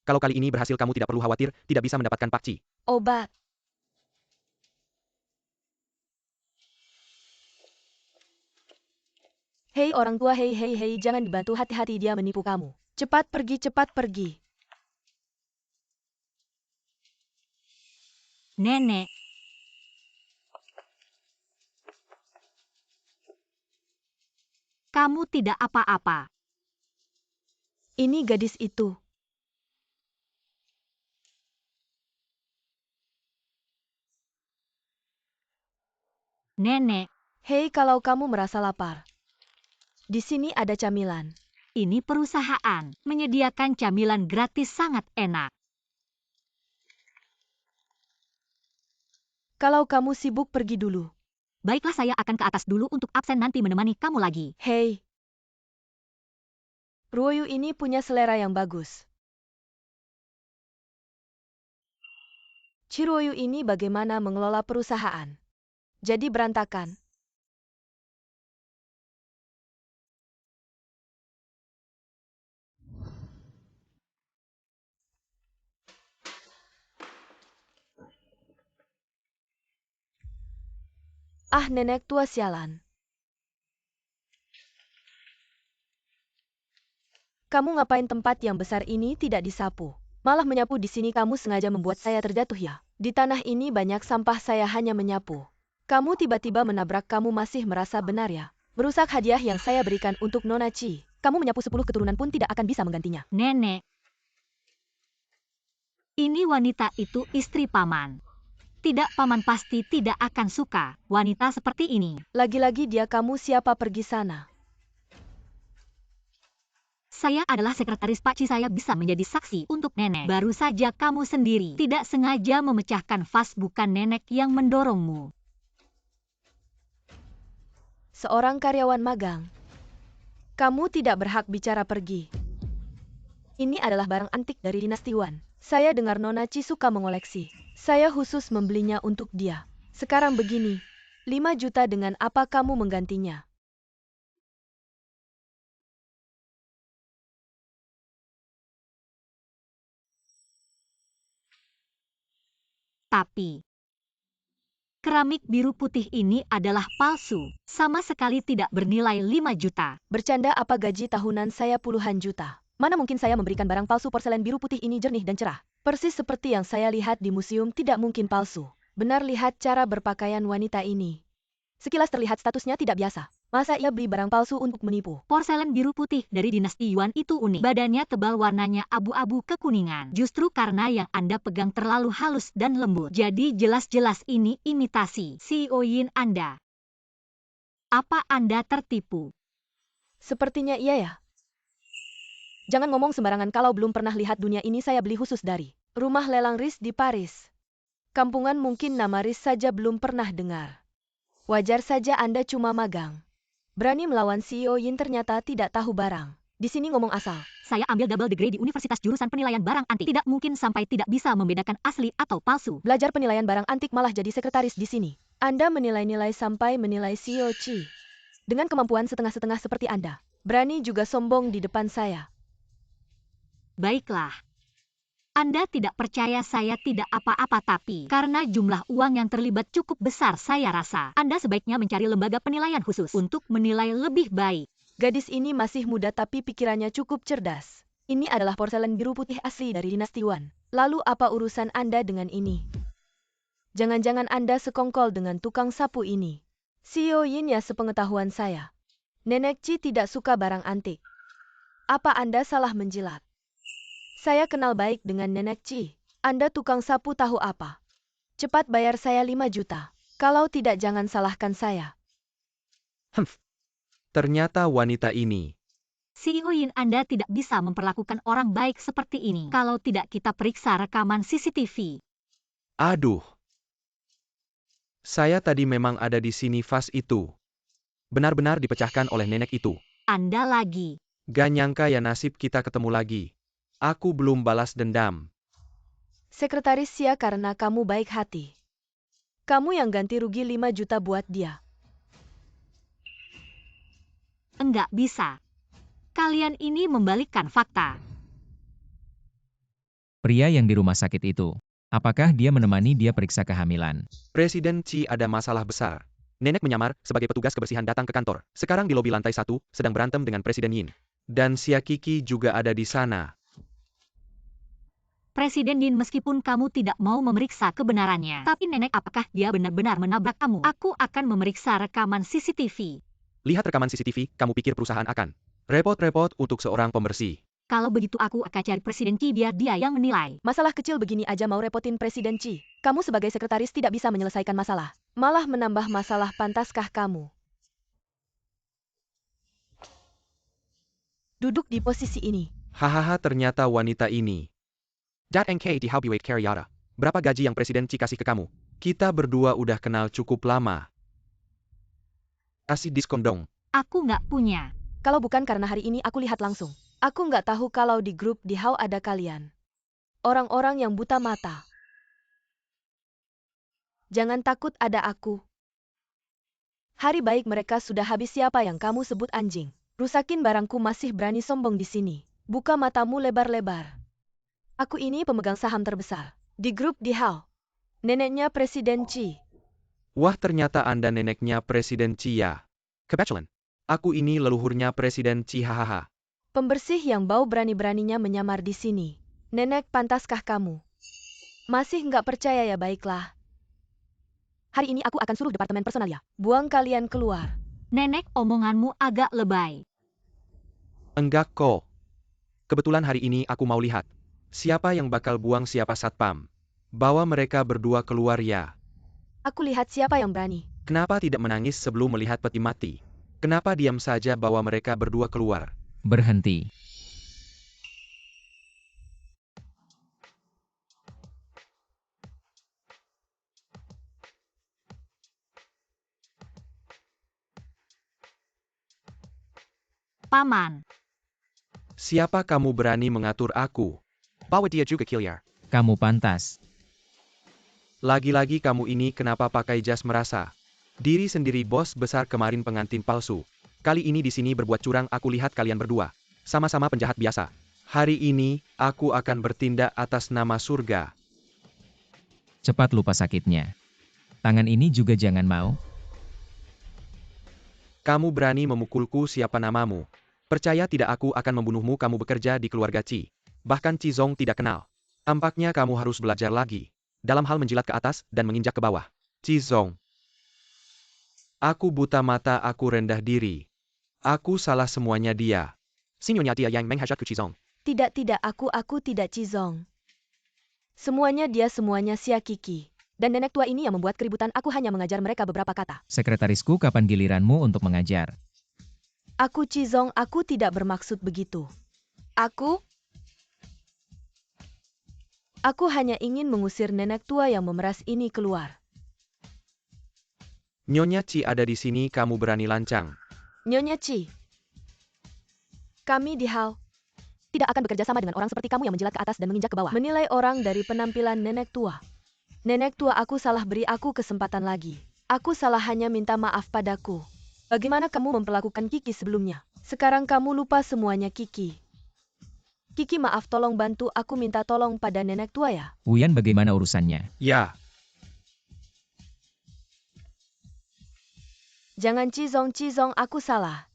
Kalau kali ini berhasil kamu tidak perlu khawatir, tidak bisa mendapatkan pakci. Obat. Hei orang tua, hei hei hei, jangan dibantu, hati-hati dia menipu kamu. Cepat pergi, cepat pergi. Nenek, kamu tidak apa-apa. Ini gadis itu. Nenek, Hei, kalau kamu merasa lapar, di sini ada camilan. ini perusahaan menyediakan camilan gratis sangat enak. Kalau kamu sibuk, pergi dulu. Baiklah, saya akan ke atas dulu untuk absen nanti menemani kamu lagi. Hei. Ruoyu ini punya selera yang bagus. Ciruoyu ini bagaimana mengelola perusahaan. Jadi berantakan. Ah, nenek tua sialan. Kamu ngapain tempat yang besar ini tidak disapu? Malah menyapu di sini, kamu sengaja membuat saya terjatuh ya. Di tanah ini banyak sampah, saya hanya menyapu. Kamu tiba-tiba menabrak, kamu masih merasa benar ya? Merusak hadiah yang saya berikan untuk Nona Ci. Kamu menyapu 10 keturunan pun tidak akan bisa menggantinya. Nenek, ini wanita itu istri paman. Tidak, paman pasti tidak akan suka wanita seperti ini. Lagi-lagi dia, kamu siapa, pergi sana. Saya adalah sekretaris Pak Ci, saya bisa menjadi saksi untuk nenek. Baru saja kamu sendiri tidak sengaja memecahkan vas, bukan nenek yang mendorongmu. Seorang karyawan magang. Kamu tidak berhak bicara, pergi. Ini adalah barang antik dari dinasti Wan. Saya dengar Nona Ci suka mengoleksi. Saya khusus membelinya untuk dia. Sekarang begini, 5 juta, dengan apa kamu menggantinya? Tapi keramik biru putih ini adalah palsu. Sama sekali tidak bernilai 5 juta. Bercanda apa, gaji tahunan saya puluhan juta. Mana mungkin saya memberikan barang palsu? Porselen biru putih ini jernih dan cerah. Persis seperti yang saya lihat di museum, tidak mungkin palsu. Benar, lihat cara berpakaian wanita ini. Sekilas terlihat statusnya tidak biasa. Masa ia beli barang palsu untuk menipu? Porselen biru putih dari dinasti Yuan itu unik. Badannya tebal, warnanya abu-abu kekuningan. Justru karena yang Anda pegang terlalu halus dan lembut. Jadi jelas-jelas ini imitasi CEO Yin Anda. Apa Anda tertipu? Sepertinya iya ya. Jangan ngomong sembarangan, kalau belum pernah lihat dunia ini, saya beli khusus dari rumah lelang RIS di Paris. Kampungan mungkin nama RIS saja belum pernah dengar. Wajar saja Anda cuma magang. Berani melawan CEO Yin, ternyata tidak tahu barang. Di sini ngomong asal. Saya ambil double degree di Universitas jurusan penilaian barang antik. Tidak mungkin sampai tidak bisa membedakan asli atau palsu. Belajar penilaian barang antik malah jadi sekretaris di sini. Anda menilai-nilai sampai menilai CEO Ci. Dengan kemampuan setengah-setengah seperti Anda. Berani juga sombong di depan saya. Baiklah. Anda tidak percaya saya tidak apa-apa, tapi karena jumlah uang yang terlibat cukup besar, saya rasa Anda sebaiknya mencari lembaga penilaian khusus untuk menilai lebih baik. Gadis ini masih muda tapi pikirannya cukup cerdas. Ini adalah porselen biru putih asli dari dinasti Wan. Lalu apa urusan Anda dengan ini? Jangan-jangan Anda sekongkol dengan tukang sapu ini. CEO Yin ya, sepengetahuan saya. Nenek Ci tidak suka barang antik. Apa Anda salah menjilat? Saya kenal baik dengan Nenek Ci. Anda tukang sapu tahu apa? Cepat bayar saya 5 juta. Kalau tidak, jangan salahkan saya. Ternyata wanita ini. CEO Yin Anda tidak bisa memperlakukan orang baik seperti ini kalau tidak kita periksa rekaman CCTV. Aduh. Saya tadi memang ada di sini pas itu. Benar-benar dipecahkan oleh nenek itu. Anda lagi. Gak nyangka ya nasib kita ketemu lagi. Aku belum balas dendam. Sekretaris Xia karena kamu baik hati. Kamu yang ganti rugi 5 juta buat dia. Enggak bisa. Kalian ini membalikkan fakta. Pria yang di rumah sakit itu. Apakah dia menemani dia periksa kehamilan? Presiden Qi ada masalah besar. Nenek menyamar sebagai petugas kebersihan datang ke kantor. Sekarang di lobi lantai 1, sedang berantem dengan Presiden Yin. Dan Xia Kiki juga ada di sana. Presiden Yin, meskipun kamu tidak mau memeriksa kebenarannya. Tapi nenek, apakah dia benar-benar menabrak kamu? Aku akan memeriksa rekaman CCTV. Lihat rekaman CCTV, kamu pikir perusahaan akan repot-repot untuk seorang pembersih. Kalau begitu aku akan cari Presiden Qi biar dia yang menilai. Masalah kecil begini aja mau repotin Presiden Qi. Kamu sebagai sekretaris tidak bisa menyelesaikan masalah. Malah menambah masalah, pantaskah kamu duduk di posisi ini? Hahaha, ternyata wanita ini. NK di Hobbyweight Karyara. Berapa gaji yang Presiden Qi kasih ke kamu? Kita berdua udah kenal cukup lama. Kasih diskon dong. Aku nggak punya. Kalau bukan karena hari ini aku lihat langsung. Aku nggak tahu kalau di grup di How ada kalian. Orang-orang yang buta mata. Jangan takut, ada aku. Hari baik mereka sudah habis. Siapa yang kamu sebut anjing? Rusakin barangku masih berani sombong di sini. Buka matamu lebar-lebar. Aku ini pemegang saham terbesar di grup di How. Neneknya Presiden Qi. Wah, ternyata Anda neneknya Presiden Qi ya. Kebetulan. Aku ini leluhurnya Presiden Qi, hahaha. Pembersih yang bau berani-beraninya menyamar di sini. Nenek, pantaskah kamu? Masih nggak percaya ya? Baiklah. Hari ini aku akan suruh departemen personal ya. Buang kalian keluar. Nenek, omonganmu agak lebay. Enggak kok. Kebetulan hari ini aku mau lihat. Siapa yang bakal buang siapa satpam. Bawa mereka berdua keluar ya. Aku lihat siapa yang berani. Kenapa tidak menangis sebelum melihat peti mati? Kenapa diam saja bawa mereka berdua keluar? Berhenti. Paman. Siapa kamu berani mengatur aku? Bawa dia juga Kilyar. Kamu pantas. Lagi-lagi kamu ini kenapa pakai jas merasa diri sendiri bos besar, kemarin pengantin palsu. Kali ini di sini berbuat curang. Aku lihat kalian berdua sama-sama penjahat biasa. Hari ini aku akan bertindak atas nama surga. Cepat lupa sakitnya. Tangan ini juga jangan mau. Kamu berani memukulku, siapa namamu? Percaya tidak, aku akan membunuhmu. Kamu bekerja di keluarga Qi. Bahkan Qi Zong tidak kenal. Tampaknya kamu harus belajar lagi dalam hal menjilat ke atas dan menginjak ke bawah. Qi Zong. Aku buta mata, aku rendah diri. Aku salah semuanya dia. Sinyonya dia yang menghasutku Qi Zong. Tidak, aku tidak Qi Zong. Semuanya dia, semuanya Xia Kiki. Dan nenek tua ini yang membuat keributan. Aku hanya mengajar mereka beberapa kata. Sekretarisku, kapan giliranmu untuk mengajar? Aku Qi Zong, aku tidak bermaksud begitu. Aku hanya ingin mengusir nenek tua yang memeras ini keluar. Nyonya Qi ada di sini, kamu berani lancang. Nyonya Qi. Kami di How tidak akan bekerja sama dengan orang seperti kamu yang menjilat ke atas dan menginjak ke bawah. Menilai orang dari penampilan nenek tua. Nenek tua, aku salah, beri aku kesempatan lagi. Aku salah, hanya minta maaf padaku. Bagaimana kamu memperlakukan Kiki sebelumnya? Sekarang kamu lupa semuanya, Kiki. Kiki, maaf, tolong bantu aku minta tolong pada nenek tua ya. Wuyan, bagaimana urusannya? Ya. Jangan Qi Zong, aku salah.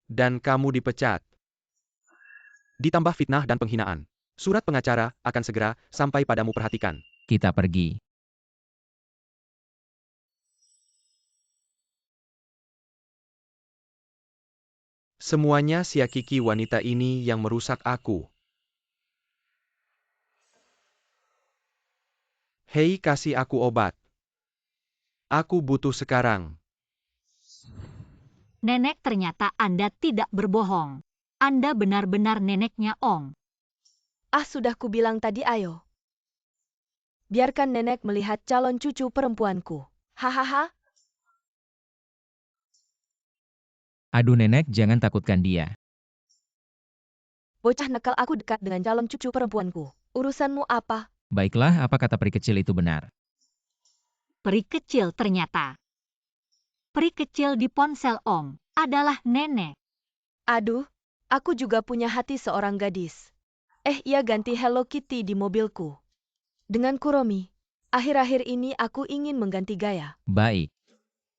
Dan kamu dipecat. Ditambah fitnah dan penghinaan. Surat pengacara akan segera sampai padamu, perhatikan. Kita pergi. Semuanya Xia Kiki, wanita ini yang merusak aku. Hei, kasih aku obat. Aku butuh sekarang. Nenek, ternyata Anda tidak berbohong. Anda benar-benar neneknya Ong. Ah, sudah kubilang tadi, ayo. Biarkan nenek melihat calon cucu perempuanku. Hahaha. Aduh nenek, jangan takutkan dia. Bocah nakal, aku dekat dengan calon cucu perempuanku. Urusanmu apa? Baiklah, apa kata peri kecil itu benar? Peri kecil ternyata. Peri kecil di ponsel Om adalah nenek. Aduh, aku juga punya hati seorang gadis. Ia ganti Hello Kitty di mobilku. Dengan Kuromi. Akhir-akhir ini aku ingin mengganti gaya. Baik.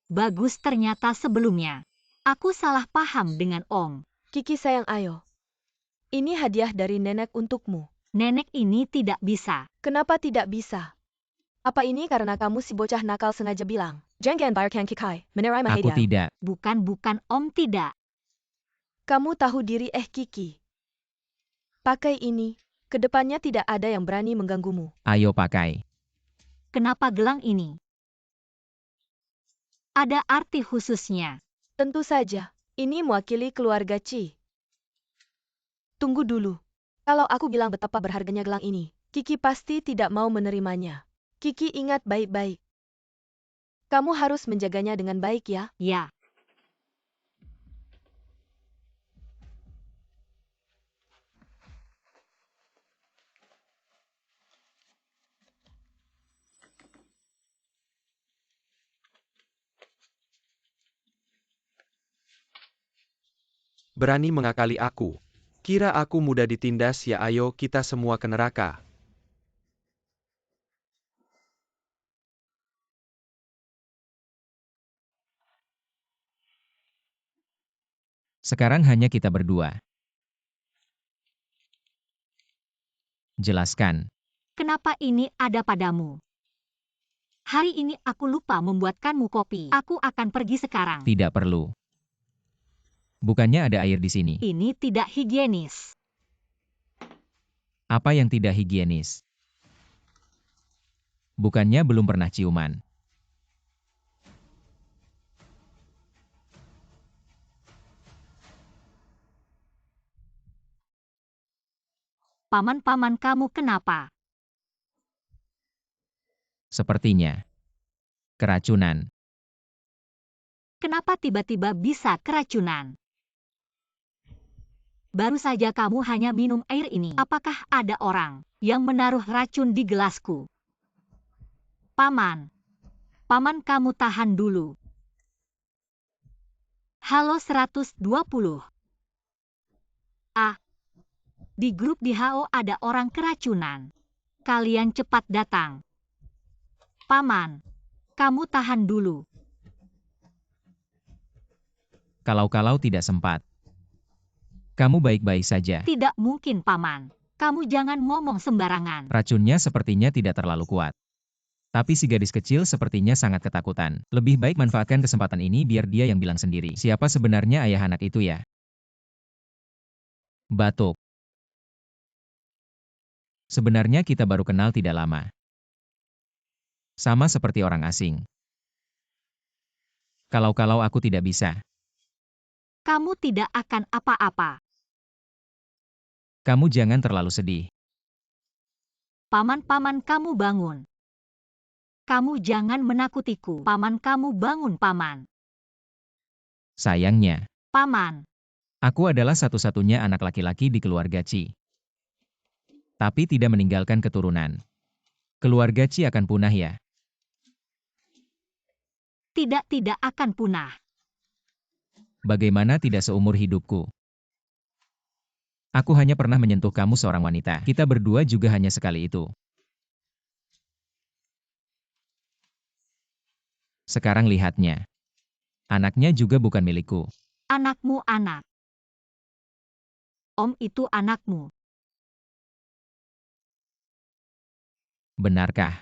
Bagus ternyata sebelumnya. Aku salah paham dengan Om. Kiki sayang, ayo. Ini hadiah dari nenek untukmu. Nenek ini tidak bisa. Kenapa tidak bisa? Apa ini karena kamu si bocah nakal sengaja bilang, "Jangan bayarkan Kikai, menerai Aku hadiah"? tidak. Bukan Om tidak. Kamu tahu diri Kiki. Pakai ini, kedepannya tidak ada yang berani mengganggumu. Ayo pakai. Kenapa gelang ini? Ada arti khususnya. Tentu saja, ini mewakili keluarga Chi. Tunggu dulu. Kalau aku bilang betapa berharganya gelang ini, Kiki pasti tidak mau menerimanya. Kiki ingat baik-baik. Kamu harus menjaganya dengan baik ya. Ya. Berani mengakali aku. Kira aku mudah ditindas ya, ayo kita semua ke neraka. Sekarang hanya kita berdua. Jelaskan. Kenapa ini ada padamu? Hari ini aku lupa membuatkanmu kopi. Aku akan pergi sekarang. Tidak perlu. Bukannya ada air di sini. Ini tidak higienis. Apa yang tidak higienis? Bukannya belum pernah ciuman. Paman-paman kamu kenapa? Sepertinya. Keracunan. Kenapa tiba-tiba bisa keracunan? Baru saja kamu hanya minum air ini. Apakah ada orang yang menaruh racun di gelasku? Paman. Paman kamu tahan dulu. Halo 120. Di grup di HO ada orang keracunan. Kalian cepat datang. Paman. Kamu tahan dulu. Kalau-kalau tidak sempat. Kamu baik-baik saja. Tidak mungkin, Paman. Kamu jangan ngomong sembarangan. Racunnya sepertinya tidak terlalu kuat. Tapi si gadis kecil sepertinya sangat ketakutan. Lebih baik manfaatkan kesempatan ini biar dia yang bilang sendiri. Siapa sebenarnya ayah anak itu ya? Batuk. Sebenarnya kita baru kenal tidak lama. Sama seperti orang asing. Kalau-kalau aku tidak bisa. Kamu tidak akan apa-apa. Kamu jangan terlalu sedih. Paman-paman kamu bangun. Kamu jangan menakutiku. Paman kamu bangun, Paman. Sayangnya, Paman. aku adalah satu-satunya anak laki-laki di keluarga Chi. Tapi tidak meninggalkan keturunan. Keluarga Chi akan punah ya. Tidak akan punah. Bagaimana tidak seumur hidupku? Aku hanya pernah menyentuh kamu seorang wanita. Kita berdua juga hanya sekali itu. Sekarang lihatnya. Anaknya juga bukan milikku. Anakmu anak. Om itu anakmu. Benarkah?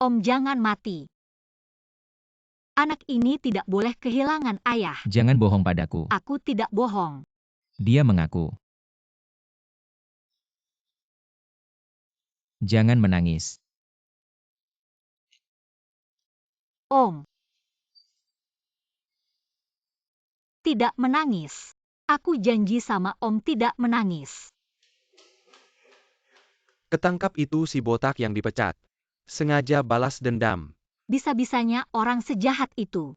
Om jangan mati. Anak ini tidak boleh kehilangan ayah. Jangan bohong padaku. Aku tidak bohong. Dia mengaku. Jangan menangis. Om. Tidak menangis. Aku janji sama Om tidak menangis. Ketangkap itu si botak yang dipecat. Sengaja balas dendam. Bisa-bisanya orang sejahat itu.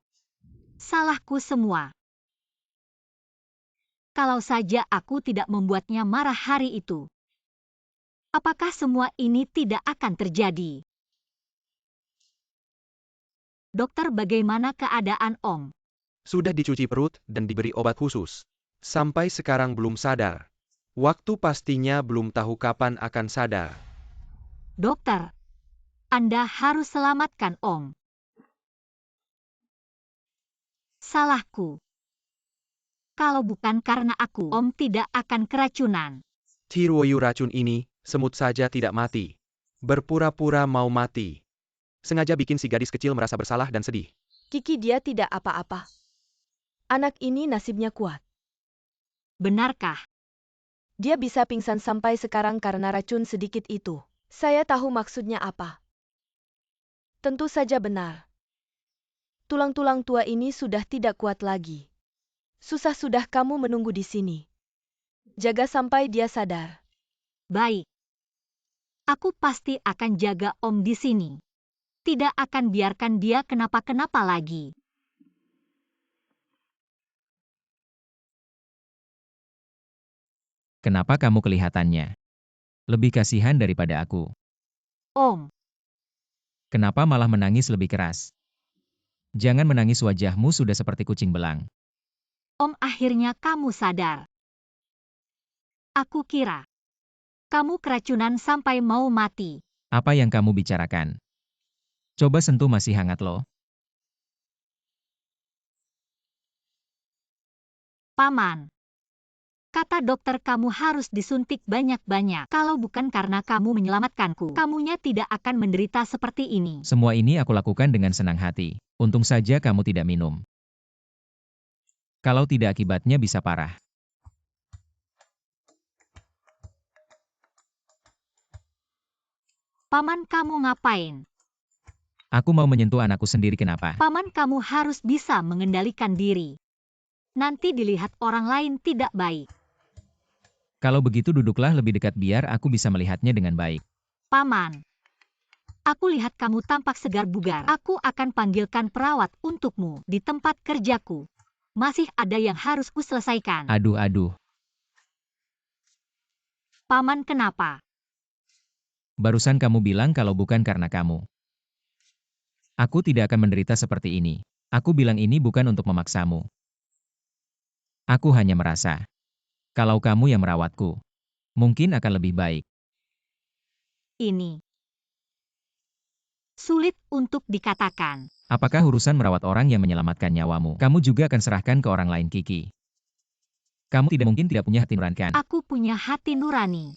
Salahku semua. Kalau saja aku tidak membuatnya marah hari itu. Apakah semua ini tidak akan terjadi? Dokter, bagaimana keadaan Om? Sudah dicuci perut dan diberi obat khusus. Sampai sekarang belum sadar. Waktu pastinya belum tahu kapan akan sadar. Dokter, Anda harus selamatkan Om. Salahku. Kalau bukan karena aku, Om tidak akan keracunan. Tiruoyu racun ini, semut saja tidak mati. Berpura-pura mau mati. Sengaja bikin si gadis kecil merasa bersalah dan sedih. Kiki, dia tidak apa-apa. Anak ini nasibnya kuat. Benarkah? Dia bisa pingsan sampai sekarang karena racun sedikit itu. Saya tahu maksudnya apa. Tentu saja benar. Tulang-tulang tua ini sudah tidak kuat lagi. Susah sudah kamu menunggu di sini. Jaga sampai dia sadar. Baik. Aku pasti akan jaga Om di sini. Tidak akan biarkan dia kenapa-kenapa lagi. Kenapa kamu kelihatannya lebih kasihan daripada aku? Om, Kenapa malah menangis lebih keras? Jangan menangis, wajahmu sudah seperti kucing belang. Om, akhirnya kamu sadar. Aku kira kamu keracunan sampai mau mati. Apa yang kamu bicarakan? Coba sentuh, masih hangat loh. Paman, kata dokter kamu harus disuntik banyak-banyak. Kalau bukan karena kamu menyelamatkanku, kamunya tidak akan menderita seperti ini. Semua ini aku lakukan dengan senang hati. Untung saja kamu tidak minum. Kalau tidak, akibatnya bisa parah. Paman, kamu ngapain? Aku mau menyentuh anakku sendiri, kenapa? Paman, kamu harus bisa mengendalikan diri. Nanti dilihat orang lain tidak baik. Kalau begitu duduklah lebih dekat biar aku bisa melihatnya dengan baik. Paman, aku lihat kamu tampak segar bugar. Aku akan panggilkan perawat untukmu di tempat kerjaku. Masih ada yang harus kuselesaikan. Aduh. Paman, kenapa? Barusan kamu bilang kalau bukan karena kamu, aku tidak akan menderita seperti ini. Aku bilang ini bukan untuk memaksamu. Aku hanya merasa, kalau kamu yang merawatku, mungkin akan lebih baik. Ini sulit untuk dikatakan. Apakah urusan merawat orang yang menyelamatkan nyawamu, kamu juga akan serahkan ke orang lain, Kiki? Kamu tidak mungkin tidak punya hati nurani, kan? Aku punya hati nurani.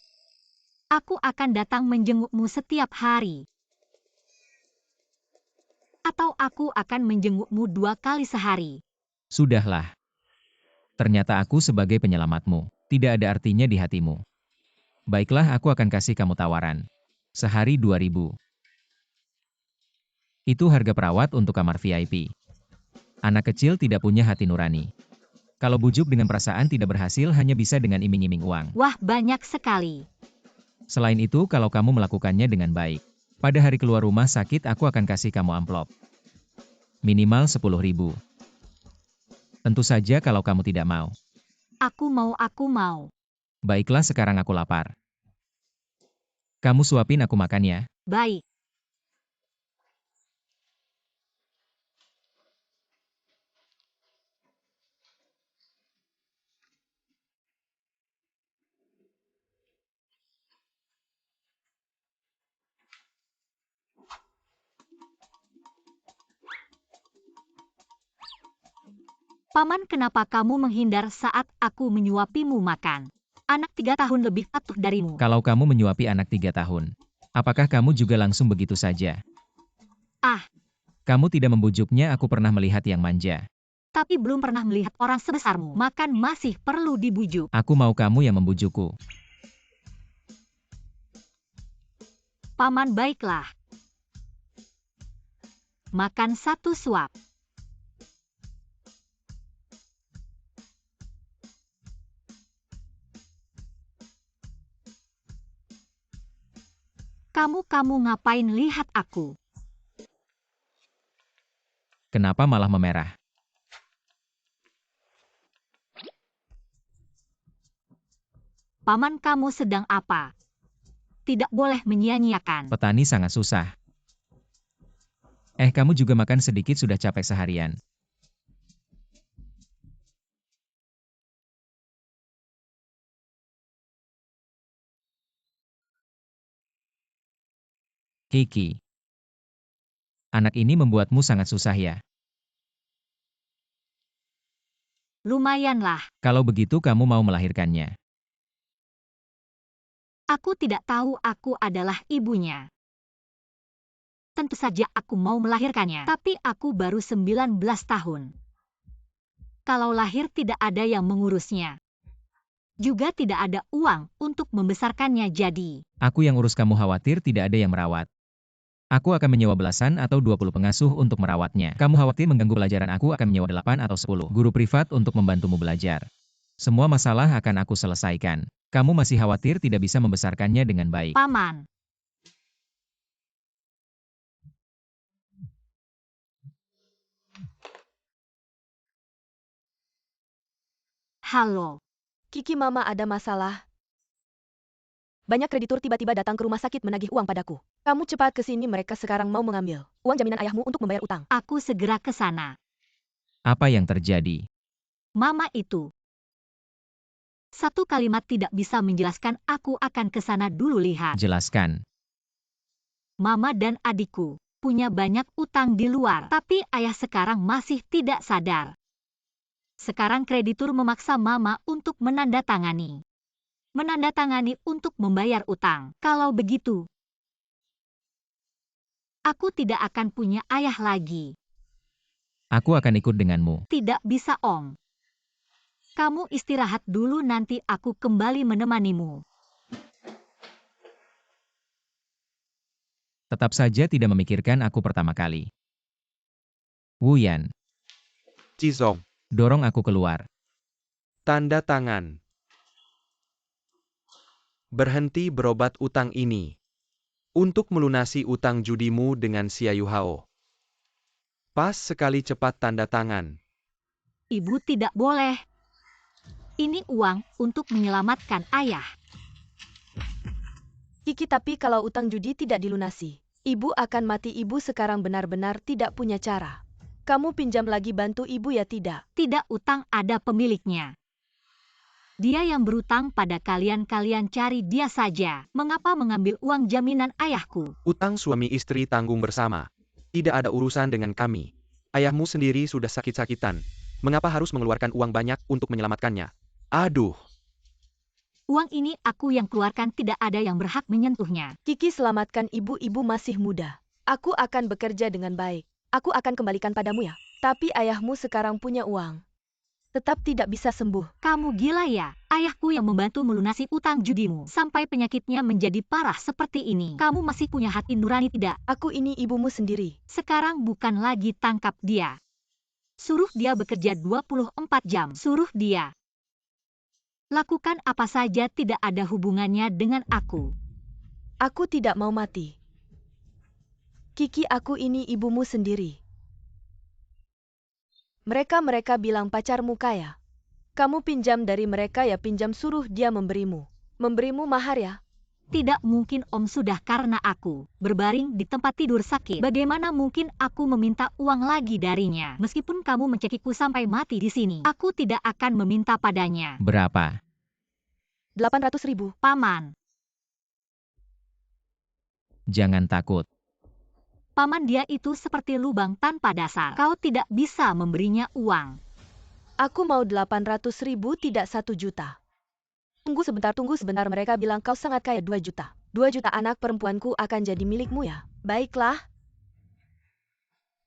Aku akan datang menjengukmu setiap hari. Atau aku akan menjengukmu 2 kali sehari. Sudahlah. Ternyata aku sebagai penyelamatmu tidak ada artinya di hatimu. Baiklah, aku akan kasih kamu tawaran. Sehari 2.000. Itu harga perawat untuk kamar VIP. Anak kecil tidak punya hati nurani. Kalau bujuk dengan perasaan tidak berhasil, hanya bisa dengan iming-iming uang. Wah, banyak sekali. Selain itu, kalau kamu melakukannya dengan baik, pada hari keluar rumah sakit aku akan kasih kamu amplop. Minimal 10.000. Tentu saja kalau kamu tidak mau. Aku mau. Baiklah, sekarang aku lapar. Kamu suapin aku makan ya. Baik. Paman, kenapa kamu menghindar saat aku menyuapimu makan? Anak 3 tahun lebih patuh darimu. Kalau kamu menyuapi anak 3 tahun, apakah kamu juga langsung begitu saja? Ah, Kamu tidak membujuknya, aku pernah melihat yang manja. tapi belum pernah melihat orang sebesarmu. Makan masih perlu dibujuk. Aku mau kamu yang membujukku. Paman, baiklah. Makan 1 suap. Kamu ngapain lihat aku? Kenapa malah memerah? Paman kamu sedang apa? Tidak boleh menyia-nyiakan. Petani sangat susah. Kamu juga makan sedikit sudah capek seharian. Kiki. Anak ini membuatmu sangat susah ya. Lumayanlah. Kalau begitu kamu mau melahirkannya. Aku tidak tahu aku adalah ibunya. Tentu saja aku mau melahirkannya, tapi aku baru 19 tahun. Kalau lahir tidak ada yang mengurusnya. Juga tidak ada uang untuk membesarkannya jadi. Aku yang urus, kamu khawatir tidak ada yang merawat. Aku akan menyewa belasan atau 20 pengasuh untuk merawatnya. Kamu khawatir mengganggu pelajaran, aku akan menyewa 8 atau 10 guru privat untuk membantumu belajar. Semua masalah akan aku selesaikan. Kamu masih khawatir tidak bisa membesarkannya dengan baik. Paman. Halo. Kiki, Mama ada masalah. Banyak kreditur tiba-tiba datang ke rumah sakit menagih uang padaku. Kamu cepat ke sini, mereka sekarang mau mengambil uang jaminan ayahmu untuk membayar utang. Aku segera ke sana. Apa yang terjadi? Mama itu. Satu kalimat tidak bisa menjelaskan, aku akan ke sana dulu lihat. Jelaskan. Mama dan adikku punya banyak utang di luar, tapi ayah sekarang masih tidak sadar. Sekarang kreditur memaksa Mama untuk menandatangani untuk membayar utang. Kalau begitu, aku tidak akan punya ayah lagi. Aku akan ikut denganmu. Tidak bisa, Om. Kamu istirahat dulu, nanti aku kembali menemanimu. Tetap saja tidak memikirkan aku pertama kali. Wuyan, Cizong, dorong aku keluar. tanda tangan. Berhenti berobat utang ini. Untuk melunasi utang judimu dengan Xiaoyu Hao. Pas sekali, cepat tanda tangan. Ibu tidak boleh. Ini uang untuk menyelamatkan ayah. Kiki, tapi kalau utang judi tidak dilunasi, ibu akan mati. Ibu sekarang benar-benar tidak punya cara. Kamu pinjam lagi bantu ibu ya? Tidak. Tidak, utang ada pemiliknya. Dia yang berutang pada kalian cari dia saja. Mengapa mengambil uang jaminan ayahku? Utang suami istri tanggung bersama. Tidak ada urusan dengan kami. Ayahmu sendiri sudah sakit-sakitan. Mengapa harus mengeluarkan uang banyak untuk menyelamatkannya? Aduh. Uang ini aku yang keluarkan, tidak ada yang berhak menyentuhnya. Kiki, selamatkan ibu. Ibu masih muda. Aku akan bekerja dengan baik. Aku akan kembalikan padamu ya. Tapi ayahmu sekarang punya uang. Tetap tidak bisa sembuh. Kamu gila ya? Ayahku yang membantu melunasi utang judimu. Sampai penyakitnya menjadi parah seperti ini. Kamu masih punya hati nurani tidak? Aku ini ibumu sendiri. Sekarang bukan lagi tangkap dia. Suruh dia bekerja 24 jam. Suruh dia lakukan apa saja, tidak ada hubungannya dengan aku. Aku tidak mau mati. Kiki, aku ini ibumu sendiri. Mereka bilang pacarmu kaya. Kamu pinjam dari mereka ya? Pinjam, suruh dia memberimu mahar ya? Tidak mungkin, Om. Sudah karena aku berbaring di tempat tidur sakit. Bagaimana mungkin aku meminta uang lagi darinya? Meskipun kamu mencekiku sampai mati di sini, aku tidak akan meminta padanya. Berapa? 800.000. Paman. Jangan takut. Paman, dia itu seperti lubang tanpa dasar. Kau tidak bisa memberinya uang. Aku mau 800.000, tidak 1 juta. Tunggu sebentar. Mereka bilang kau sangat kaya. 2 juta. 2 juta anak perempuanku akan jadi milikmu ya? Baiklah.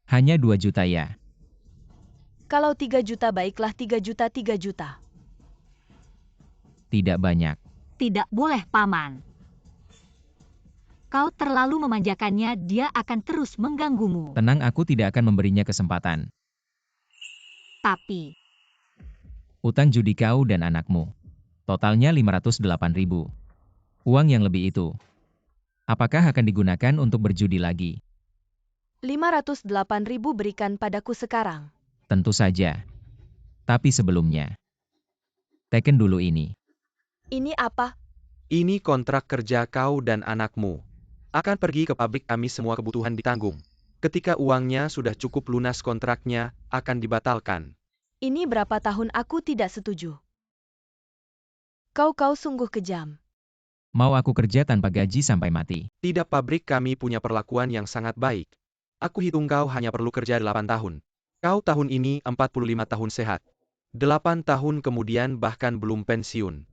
Hanya 2 juta ya? Kalau 3 juta, baiklah 3 juta. 3 juta. Tidak banyak. Tidak boleh, Paman. Kau terlalu memanjakannya, dia akan terus mengganggumu. Tenang, aku tidak akan memberinya kesempatan. Tapi Utang judi kau dan anakmu. Totalnya 508.000. Uang yang lebih itu Apakah akan digunakan untuk berjudi lagi? 508.000 berikan padaku sekarang. Tentu saja. Tapi sebelumnya, teken dulu ini. Ini apa? Ini kontrak kerja kau dan anakmu. Akan pergi ke pabrik kami, semua kebutuhan ditanggung. Ketika uangnya sudah cukup lunas, kontraknya akan dibatalkan. Ini berapa tahun aku tidak setuju. Kau sungguh kejam. Mau aku kerja tanpa gaji sampai mati? Tidak, pabrik kami punya perlakuan yang sangat baik. Aku hitung kau hanya perlu kerja 8 tahun. Kau tahun ini 45 tahun sehat. 8 tahun kemudian bahkan belum pensiun.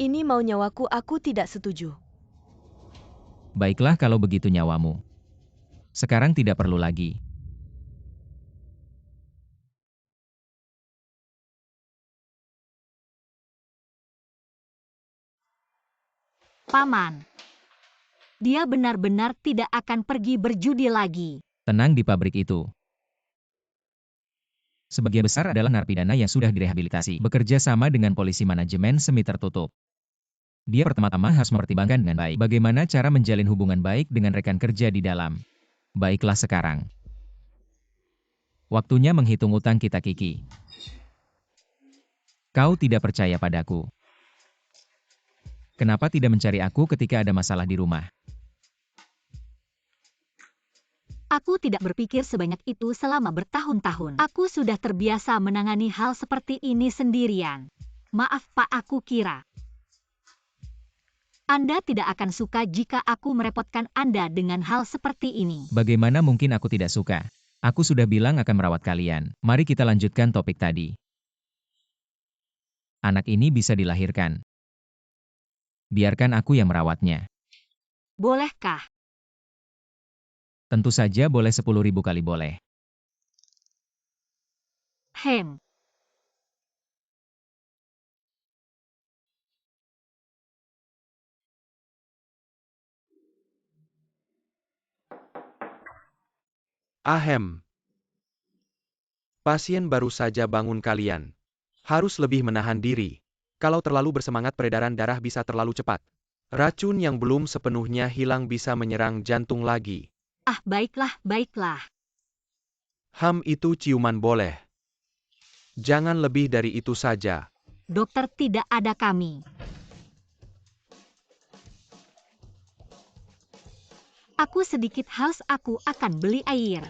Ini mau nyawaku, aku tidak setuju. Baiklah kalau begitu nyawamu. Sekarang tidak perlu lagi. Paman. Dia benar-benar tidak akan pergi berjudi lagi. Tenang di pabrik itu. Sebagian besar adalah narapidana yang sudah direhabilitasi, bekerja sama dengan polisi manajemen semi tertutup. Dia pertama-tama harus mempertimbangkan dengan baik bagaimana cara menjalin hubungan baik dengan rekan kerja di dalam. Baiklah sekarang. Waktunya menghitung utang kita, Kiki. Kau tidak percaya padaku. Kenapa tidak mencari aku ketika ada masalah di rumah? Aku tidak berpikir sebanyak itu selama bertahun-tahun. Aku sudah terbiasa menangani hal seperti ini sendirian. Maaf Pak, aku kira Anda tidak akan suka jika aku merepotkan Anda dengan hal seperti ini. Bagaimana mungkin aku tidak suka? Aku sudah bilang akan merawat kalian. Mari kita lanjutkan topik tadi. Anak ini bisa dilahirkan. Biarkan aku yang merawatnya. Bolehkah? Tentu saja boleh, 10.000 kali boleh. Hem. Ahem. Pasien baru saja bangun, kalian harus lebih menahan diri. Kalau terlalu bersemangat, peredaran darah bisa terlalu cepat. Racun yang belum sepenuhnya hilang bisa menyerang jantung lagi. Ah, baiklah, baiklah. Itu ciuman boleh. Jangan lebih dari itu saja. Dokter, tidak ada kami. Aku sedikit haus, aku akan beli air.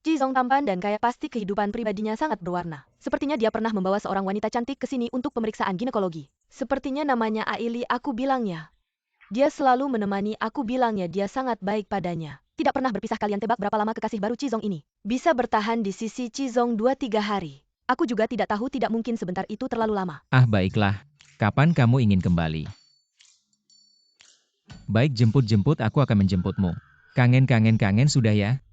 Jizong tampan dan kaya, pasti kehidupan pribadinya sangat berwarna. Sepertinya dia pernah membawa seorang wanita cantik ke sini untuk pemeriksaan ginekologi. Sepertinya namanya Aili, aku bilangnya. Dia selalu menemani aku, bilangnya dia sangat baik padanya. Tidak pernah berpisah. Kalian tebak berapa lama kekasih baru Jizong ini bisa bertahan di sisi Jizong 2-3 hari. Aku juga tidak tahu, tidak mungkin sebentar itu terlalu lama. Ah, baiklah. Kapan kamu ingin kembali? Baik, jemput-jemput, aku akan menjemputmu. Kangen sudah ya?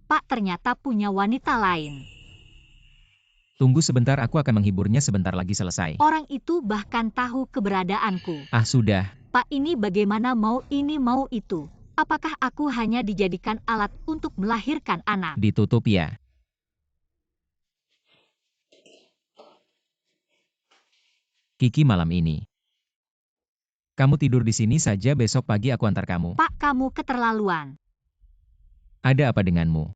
Pak ternyata punya wanita lain. Tunggu sebentar, aku akan menghiburnya sebentar lagi selesai. Orang itu bahkan tahu keberadaanku. Ah, sudah. Pak, ini bagaimana mau ini mau itu? Apakah aku hanya dijadikan alat untuk melahirkan anak? Ditutup ya. Kiki, malam ini kamu tidur di sini saja, besok pagi aku antar kamu. Pak, kamu keterlaluan. Ada apa denganmu?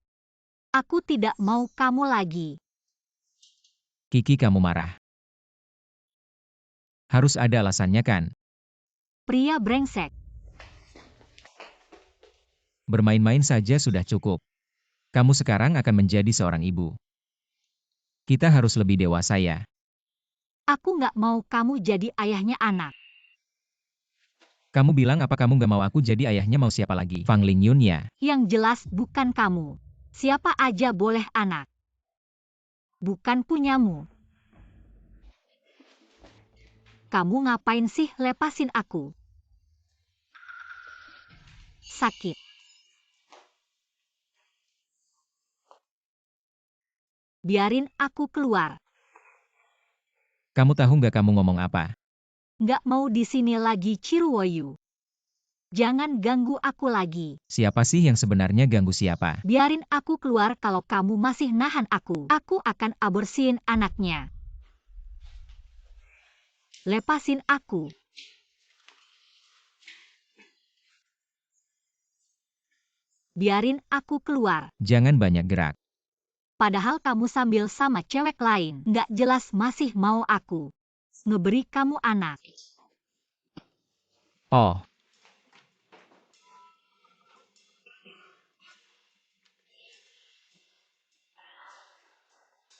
Aku tidak mau kamu lagi. Kiki, kamu marah. Harus ada alasannya kan? Pria brengsek. Bermain-main saja sudah cukup. Kamu sekarang akan menjadi seorang ibu. Kita harus lebih dewasa ya. Aku nggak mau kamu jadi ayahnya anak. Kamu bilang apa kamu nggak mau aku jadi ayahnya, mau siapa lagi? Fang Lingyun ya? Yang jelas bukan kamu. Siapa aja boleh anak. Bukan punyamu. Kamu ngapain sih lepasin aku? Sakit. Biarin aku keluar. Kamu tahu nggak kamu ngomong apa? Nggak mau di sini lagi, Ciruoyu. Jangan ganggu aku lagi. Siapa sih yang sebenarnya ganggu siapa? Biarin aku keluar kalau kamu masih nahan aku. Aku akan aborsiin anaknya. Lepasin aku. Biarin aku keluar. Jangan banyak gerak. Padahal kamu sambil sama cewek lain. Nggak jelas masih mau aku ngeberi kamu anak. Oh,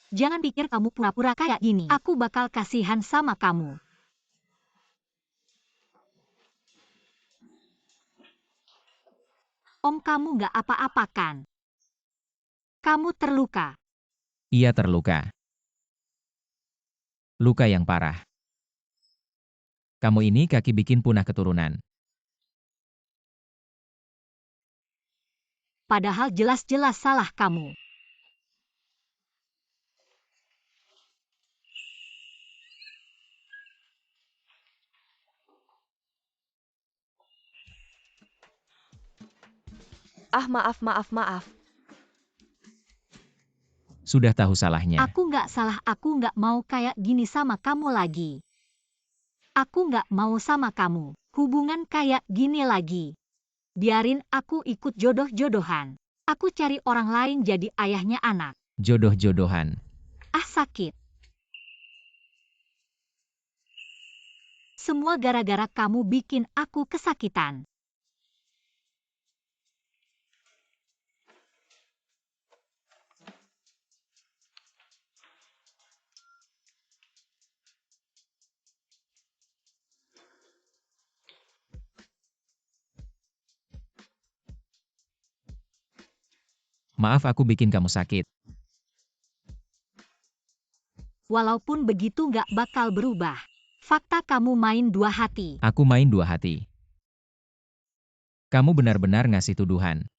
Jangan pikir kamu pura-pura kayak gini. Aku bakal kasihan sama kamu. Om, kamu nggak apa-apa kan? Kamu terluka. ia terluka. Luka yang parah. Kamu ini kaki bikin punah keturunan. Padahal jelas-jelas salah kamu. Maaf. Sudah tahu salahnya. Aku nggak salah, aku nggak mau kayak gini sama kamu lagi. Aku nggak mau sama kamu. Hubungan kayak gini lagi. Biarin aku ikut jodoh-jodohan. Aku cari orang lain jadi ayahnya anak. Jodoh-jodohan. Ah, sakit. Semua gara-gara kamu bikin aku kesakitan. Maaf aku bikin kamu sakit. Walaupun begitu nggak bakal berubah. Fakta kamu main dua hati. Aku main dua hati. Kamu benar-benar ngasih tuduhan.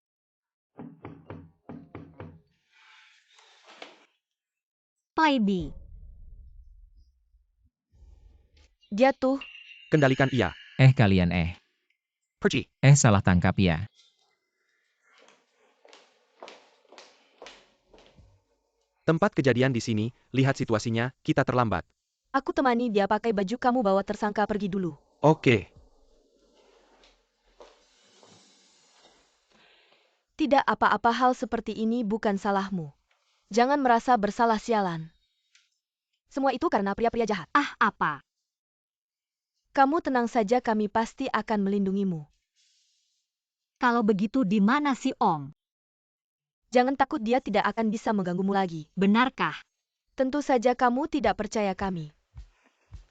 Playboy. Dia tuh, Kendalikan ia. Kalian Perci. salah tangkap ya. Tempat kejadian di sini, lihat situasinya, kita terlambat. aku temani dia pakai baju kamu bawa tersangka pergi dulu. Oke. Tidak apa-apa, hal seperti ini bukan salahmu. Jangan merasa bersalah, sialan. Semua itu karena pria-pria jahat. Ah, apa? Kamu tenang saja, kami pasti akan melindungimu. Kalau begitu di mana si Om? Jangan takut, dia tidak akan bisa mengganggumu lagi. Benarkah? Tentu saja kamu tidak percaya kami.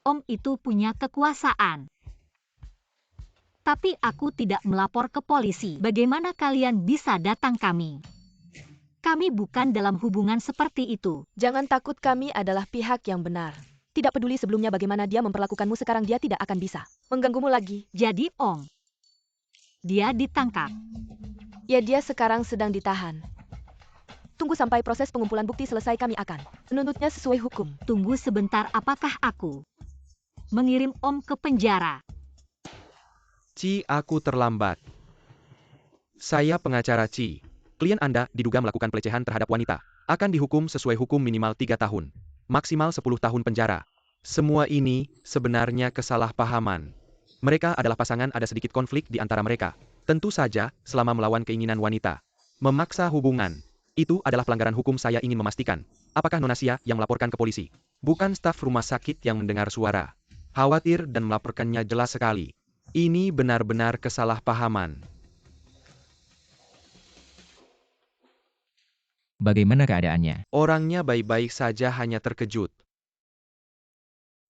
Om itu punya kekuasaan. Tapi aku tidak melapor ke polisi. Bagaimana kalian bisa datang kami? Kami bukan dalam hubungan seperti itu. Jangan takut, kami adalah pihak yang benar. Tidak peduli sebelumnya bagaimana dia memperlakukanmu, sekarang dia tidak akan bisa mengganggumu lagi. Jadi Om, dia ditangkap. Ya, dia sekarang sedang ditahan. Tunggu sampai proses pengumpulan bukti selesai, kami akan menuntutnya sesuai hukum. Tunggu sebentar, apakah aku mengirim Om ke penjara? Ci, aku terlambat. Saya pengacara Ci. Klien Anda diduga melakukan pelecehan terhadap wanita. Akan dihukum sesuai hukum minimal 3 tahun. Maksimal 10 tahun penjara. Semua ini sebenarnya kesalahpahaman. Mereka adalah pasangan, ada sedikit konflik di antara mereka. Tentu saja, selama melawan keinginan wanita. Memaksa hubungan. Itu adalah pelanggaran hukum. Saya ingin memastikan. Apakah Nona Sia yang melaporkan ke polisi? Bukan staf rumah sakit yang mendengar suara. Khawatir dan melaporkannya jelas sekali. Ini benar-benar kesalahpahaman. Bagaimana keadaannya? Orangnya baik-baik saja, hanya terkejut.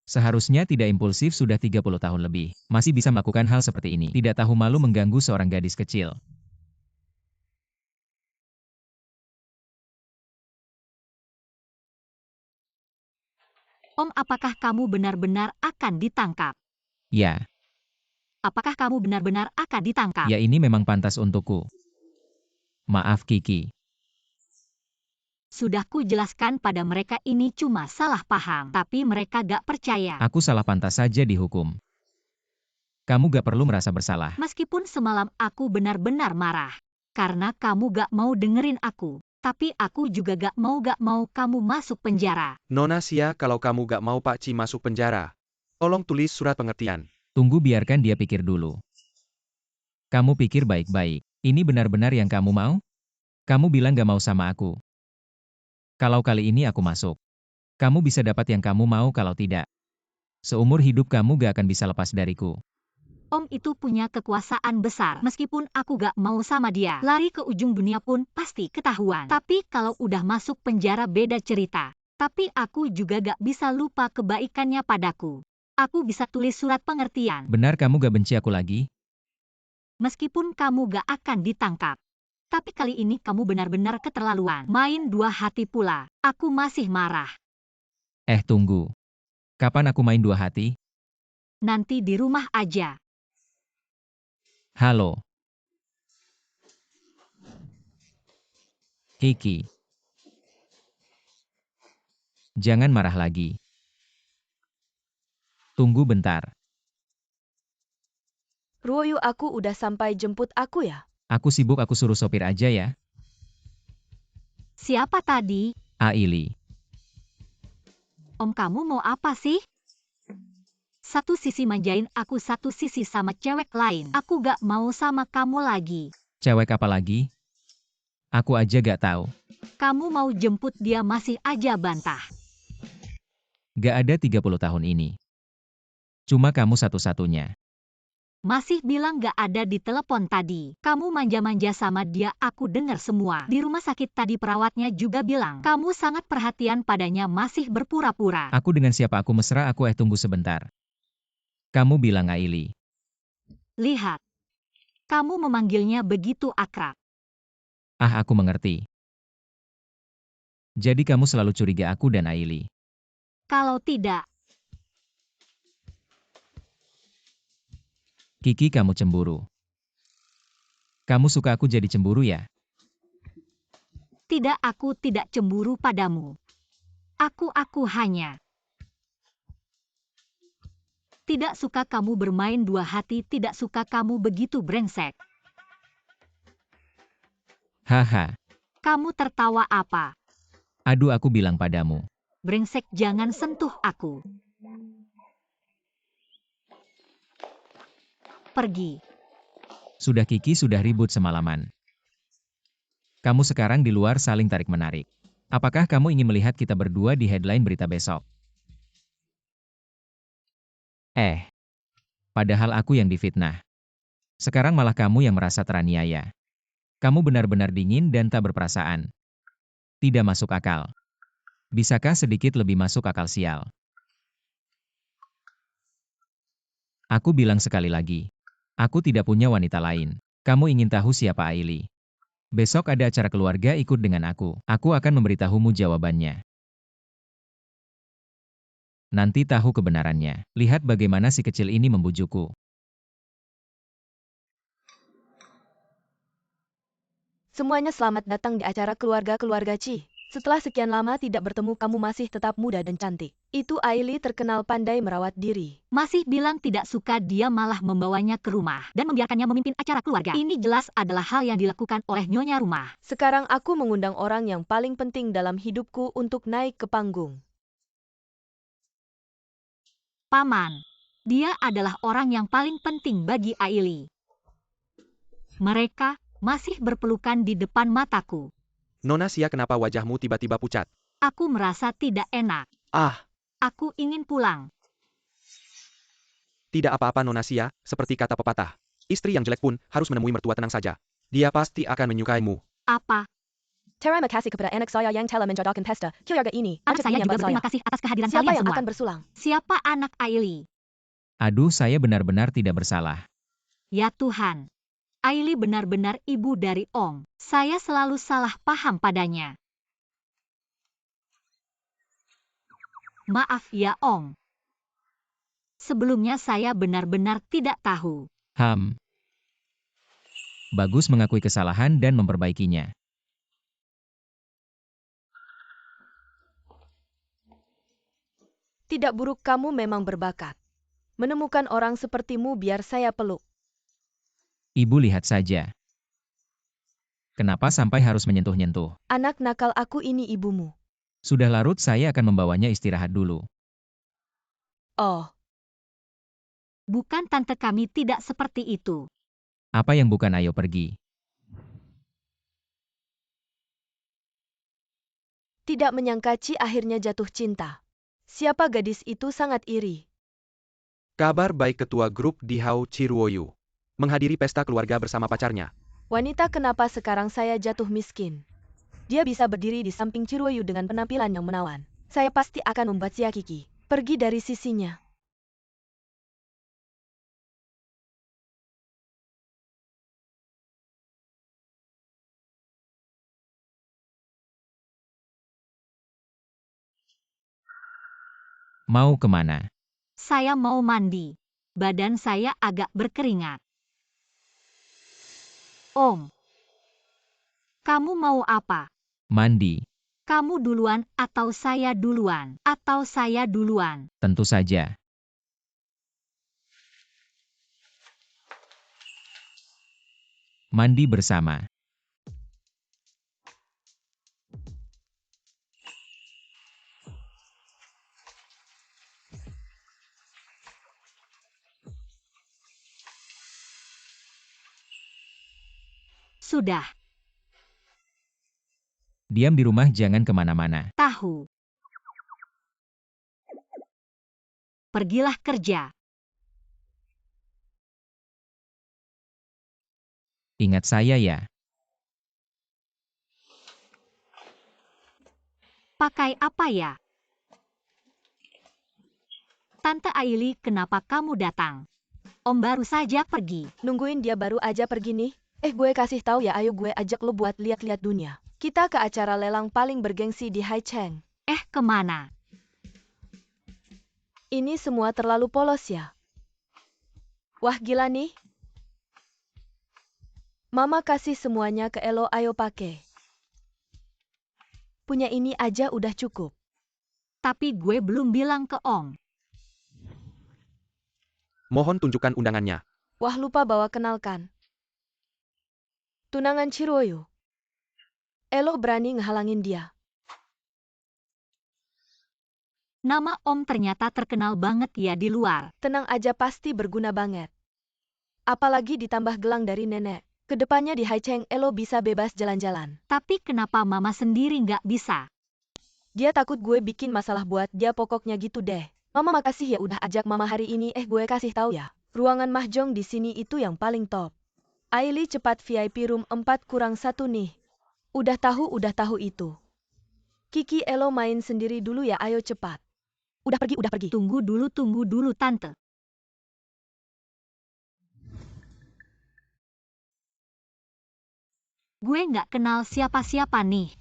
Seharusnya tidak impulsif, sudah 30 tahun lebih. Masih bisa melakukan hal seperti ini. Tidak tahu malu mengganggu seorang gadis kecil. Om, apakah kamu benar-benar akan ditangkap? Ya, Apakah kamu benar-benar akan ditangkap? ya ini memang pantas untukku. Maaf Kiki. Sudah ku jelaskan pada mereka ini cuma salah paham. Tapi mereka gak percaya. Aku salah, pantas saja dihukum. Kamu gak perlu merasa bersalah. Meskipun semalam aku benar-benar marah. Karena kamu gak mau dengerin aku. Tapi aku juga gak mau kamu masuk penjara. Nona Sia, kalau kamu gak mau Pak Ci masuk penjara, tolong tulis surat pengertian. Tunggu, biarkan dia pikir dulu. Kamu pikir baik-baik. Ini benar-benar yang kamu mau? Kamu bilang gak mau sama aku. Kalau kali ini aku masuk, kamu bisa dapat yang kamu mau. Kalau tidak, seumur hidup kamu gak akan bisa lepas dariku. Om itu punya kekuasaan besar. Meskipun aku gak mau sama dia, lari ke ujung dunia pun pasti ketahuan. Tapi kalau udah masuk penjara beda cerita. Tapi aku juga gak bisa lupa kebaikannya padaku. Aku bisa tulis surat pengertian. Benar kamu gak benci aku lagi? Meskipun kamu gak akan ditangkap. Tapi kali ini kamu benar-benar keterlaluan. Main dua hati pula. Aku masih marah. Tunggu. Kapan aku main dua hati? Nanti di rumah aja. Halo. Kiki. Jangan marah lagi. Tunggu bentar. Ruoyu, aku udah sampai, jemput aku ya? Aku sibuk, aku suruh sopir aja ya. Siapa tadi? Aili. Om, kamu mau apa sih? Satu sisi manjain aku, satu sisi sama cewek lain. Aku gak mau sama kamu lagi. Cewek apa lagi? Aku aja gak tahu. Kamu mau jemput dia masih aja bantah. Gak ada 30 tahun ini. Cuma kamu satu-satunya. Masih bilang gak ada di telepon tadi. Kamu manja-manja sama dia, aku dengar semua. Di rumah sakit tadi perawatnya juga bilang, kamu sangat perhatian padanya, masih berpura-pura. Aku dengan siapa aku mesra, aku tunggu sebentar. Kamu bilang Aili. Lihat. Kamu memanggilnya begitu akrab. Aku mengerti. Jadi kamu selalu curiga aku dan Aili. Kalau tidak, Kiki, kamu cemburu. Kamu suka aku jadi cemburu ya? tidak, aku tidak cemburu padamu. Aku hanya tidak suka kamu bermain dua hati, tidak suka kamu begitu brengsek. Haha. Kamu tertawa apa? Aduh, aku bilang padamu. Brengsek, jangan sentuh aku. Pergi. Sudah Kiki, sudah ribut semalaman. Kamu sekarang di luar saling tarik-menarik. Apakah kamu ingin melihat kita berdua di headline berita besok? Padahal aku yang difitnah. Sekarang malah kamu yang merasa teraniaya. Kamu benar-benar dingin dan tak berperasaan. Tidak masuk akal. Bisakah sedikit lebih masuk akal, sial? Aku bilang sekali lagi. Aku tidak punya wanita lain. Kamu ingin tahu siapa Aili? Besok ada acara keluarga, ikut dengan aku. Aku akan memberitahumu jawabannya. Nanti tahu kebenarannya. Lihat bagaimana si kecil ini membujukku. Semuanya selamat datang di acara keluarga Ci. Setelah sekian lama tidak bertemu, kamu masih tetap muda dan cantik. Itu Aili, terkenal pandai merawat diri. Masih bilang tidak suka, dia malah membawanya ke rumah dan membiarkannya memimpin acara keluarga. Ini jelas adalah hal yang dilakukan oleh nyonya rumah. Sekarang aku mengundang orang yang paling penting dalam hidupku untuk naik ke panggung. Paman. Dia adalah orang yang paling penting bagi Aili. Mereka masih berpelukan di depan mataku. Nona Sia, kenapa wajahmu tiba-tiba pucat? Aku merasa tidak enak. Aku ingin pulang. Tidak apa-apa Nona Sia, seperti kata pepatah. Istri yang jelek pun harus menemui mertua, tenang saja. Dia pasti akan menyukaimu. Apa? Terima kasih kepada anak saya yang telah menjodohkan pesta keluarga ini. Anak saya juga berterima kasih atas kehadiran Siapa kalian yang semua. akan bersulang? Siapa anak Aili? Aduh, saya benar-benar tidak bersalah. Ya Tuhan. Aili benar-benar ibu dari Om. Saya selalu salah paham padanya. Maaf ya Om. Sebelumnya saya benar-benar tidak tahu. Bagus mengakui kesalahan dan memperbaikinya. Tidak buruk, kamu memang berbakat. Menemukan orang sepertimu biar saya peluk. Ibu lihat saja. Kenapa sampai harus menyentuh-nyentuh? Anak nakal aku ini ibumu. Sudah larut, saya akan membawanya istirahat dulu. Oh, Bukan tante, kami tidak seperti itu. Apa yang bukan, ayo pergi. tidak menyangka Ci akhirnya jatuh cinta. Siapa gadis itu sangat iri. Kabar baik ketua grup di Hao Chiruoyu. Menghadiri pesta keluarga bersama pacarnya. Wanita kenapa sekarang saya jatuh miskin. Dia bisa berdiri di samping Chiruoyu dengan penampilan yang menawan. Saya pasti akan membuat Sia Kiki pergi dari sisinya. Mau kemana? Saya mau mandi. Badan saya agak berkeringat. Om, kamu mau apa? Mandi. Kamu duluan atau saya duluan? Atau saya duluan? Tentu saja. Mandi bersama. Sudah, Diam di rumah, jangan kemana-mana. tahu. Pergilah kerja. Ingat saya ya. Pakai apa ya? Tante Aili, kenapa kamu datang? Om baru saja pergi. Nungguin dia baru aja pergi nih. Gue kasih tahu ya, ayo gue ajak lo buat lihat-lihat dunia. Kita ke acara lelang paling bergengsi di Haicheng. Kemana? Ini semua terlalu polos ya. Wah gila nih. Mama kasih semuanya ke Elo, ayo pakai. Punya ini aja udah cukup. Tapi gue belum bilang ke Om. Mohon tunjukkan undangannya. Wah lupa bawa kenalkan. Tunangan Chiruoyu. Elo berani ngehalangin dia. Nama Om ternyata terkenal banget ya di luar. Tenang aja, pasti berguna banget. Apalagi ditambah gelang dari nenek. Kedepannya di Haicheng Elo bisa bebas jalan-jalan. Tapi kenapa Mama sendiri nggak bisa? Dia takut gue bikin masalah buat dia, pokoknya gitu deh. Mama makasih ya udah ajak Mama hari ini. Gue kasih tahu ya. Ruangan mahjong di sini itu yang paling top. Aili cepat VIP room 4-1 nih. Udah tahu itu. Kiki Elo main sendiri dulu ya, ayo cepat. Udah pergi. Tunggu dulu Tante. Gue nggak kenal siapa-siapa nih.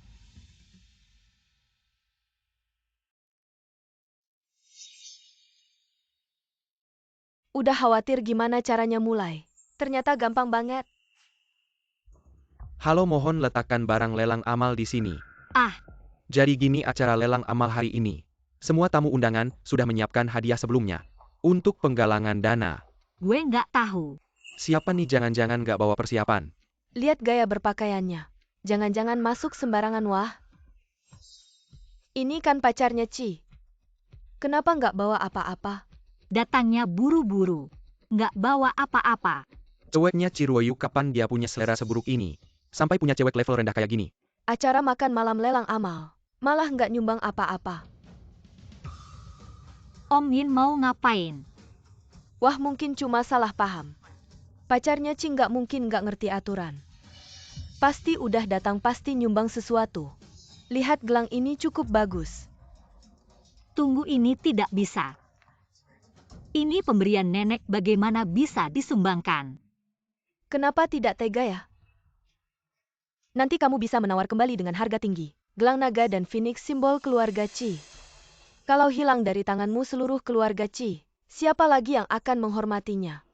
Udah khawatir gimana caranya mulai. Ternyata gampang banget. Halo, mohon letakkan barang lelang amal di sini. Ah. Jadi gini acara lelang amal hari ini. Semua tamu undangan sudah menyiapkan hadiah sebelumnya. Untuk penggalangan dana. Gue nggak tahu. Siapa nih, jangan-jangan nggak bawa persiapan? Lihat gaya berpakaiannya. Jangan-jangan masuk sembarangan, wah. Ini kan pacarnya Ci. Kenapa nggak bawa apa-apa? Datangnya buru-buru. Nggak bawa apa-apa. Ceweknya Chiruoyu, kapan dia punya selera seburuk ini? Sampai punya cewek level rendah kayak gini. Acara makan malam lelang amal. Malah nggak nyumbang apa-apa. Om Yin mau ngapain? Wah, mungkin cuma salah paham. Pacarnya Ci nggak mungkin nggak ngerti aturan. Pasti udah datang, pasti nyumbang sesuatu. Lihat gelang ini cukup bagus. Tunggu, ini tidak bisa. Ini pemberian nenek, bagaimana bisa disumbangkan? Kenapa tidak tega ya? Nanti kamu bisa menawar kembali dengan harga tinggi. Gelang naga dan Phoenix simbol keluarga Ci. Kalau hilang dari tanganmu seluruh keluarga Ci, siapa lagi yang akan menghormatinya?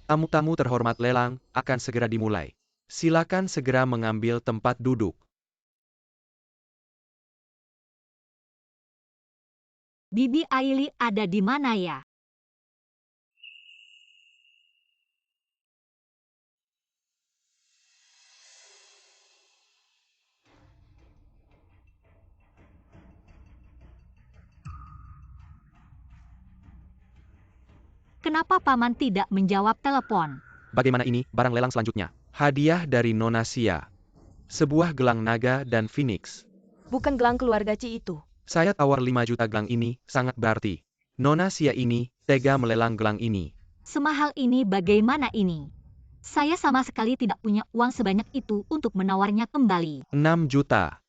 Tamu-tamu terhormat, lelang akan segera dimulai. Silakan segera mengambil tempat duduk. Bibi Aili ada di mana ya? Kenapa Paman tidak menjawab telepon? Bagaimana ini barang lelang selanjutnya? Hadiah dari Nona Sia. Sebuah gelang naga dan phoenix. Bukan gelang keluarga Ci itu. Saya tawar 5 juta gelang ini, sangat berarti. Nona Sia ini, tega melelang gelang ini. Semahal ini bagaimana ini? Saya sama sekali tidak punya uang sebanyak itu untuk menawarnya kembali. 6 juta.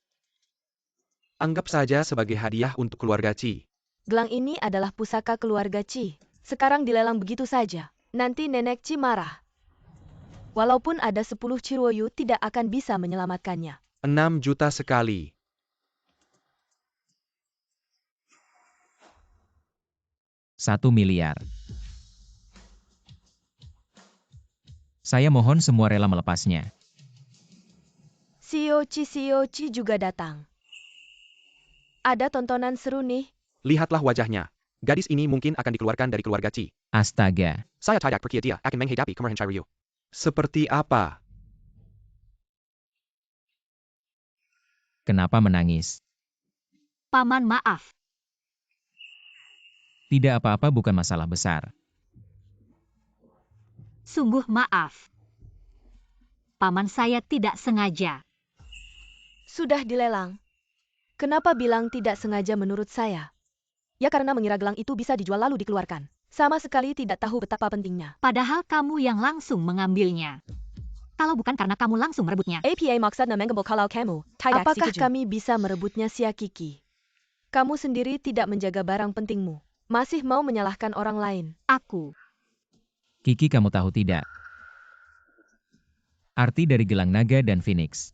Anggap saja sebagai hadiah untuk keluarga Ci. Gelang ini adalah pusaka keluarga Ci. Sekarang dilelang begitu saja. Nanti nenek Ci marah. Walaupun ada 10 Ciruoyu tidak akan bisa menyelamatkannya. 6 juta sekali. $1 miliar. Saya mohon semua rela melepasnya. CEO Ci juga datang. Ada tontonan seru nih. Lihatlah wajahnya. Gadis ini mungkin akan dikeluarkan dari keluarga Ci. Astaga, Saya tidak percaya dia akan menghadapi kemarahan Chiryu. Seperti apa? kenapa menangis? Paman maaf. Tidak apa-apa, bukan masalah besar. Sungguh maaf. Paman saya tidak sengaja. Sudah dilelang. Kenapa bilang tidak sengaja menurut saya? Ya karena mengira gelang itu bisa dijual lalu dikeluarkan. Sama sekali tidak tahu betapa pentingnya. Padahal kamu yang langsung mengambilnya. Kalau bukan karena kamu langsung merebutnya. APA maksudnya mengambil kalau kamu. Apakah kami bisa merebutnya Sia Kiki? Kamu sendiri tidak menjaga barang pentingmu. Masih mau menyalahkan orang lain. Aku. Kiki, kamu tahu tidak? Arti dari gelang naga dan phoenix.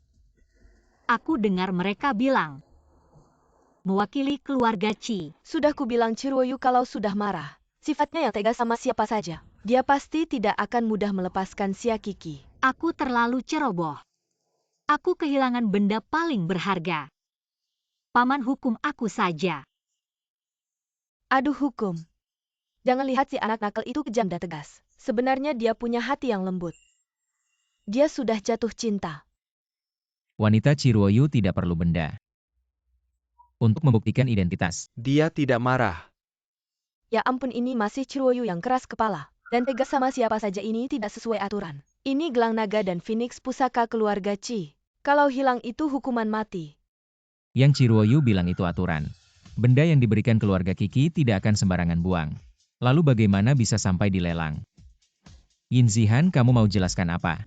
Aku dengar mereka bilang. Mewakili keluarga Ci. Sudah kubilang Ciruoyu kalau sudah marah. Sifatnya yang tegas sama siapa saja. Dia pasti tidak akan mudah melepaskan Sia Kiki. Aku terlalu ceroboh. Aku kehilangan benda paling berharga. Paman hukum aku saja. Aduh hukum. Jangan lihat si anak nakal itu kejam dan tegas. Sebenarnya dia punya hati yang lembut. Dia sudah jatuh cinta. Wanita Ciruoyu tidak perlu benda untuk membuktikan identitas. Dia tidak marah. Ya ampun, ini masih Ciruoyu yang keras kepala. Dan tegas sama siapa saja, ini tidak sesuai aturan. Ini gelang naga dan phoenix pusaka keluarga Ci. Kalau hilang itu hukuman mati. Yang Ciruoyu bilang itu aturan. Benda yang diberikan keluarga Kiki tidak akan sembarangan buang. Lalu bagaimana bisa sampai dilelang? Yin Zihan, kamu mau jelaskan apa?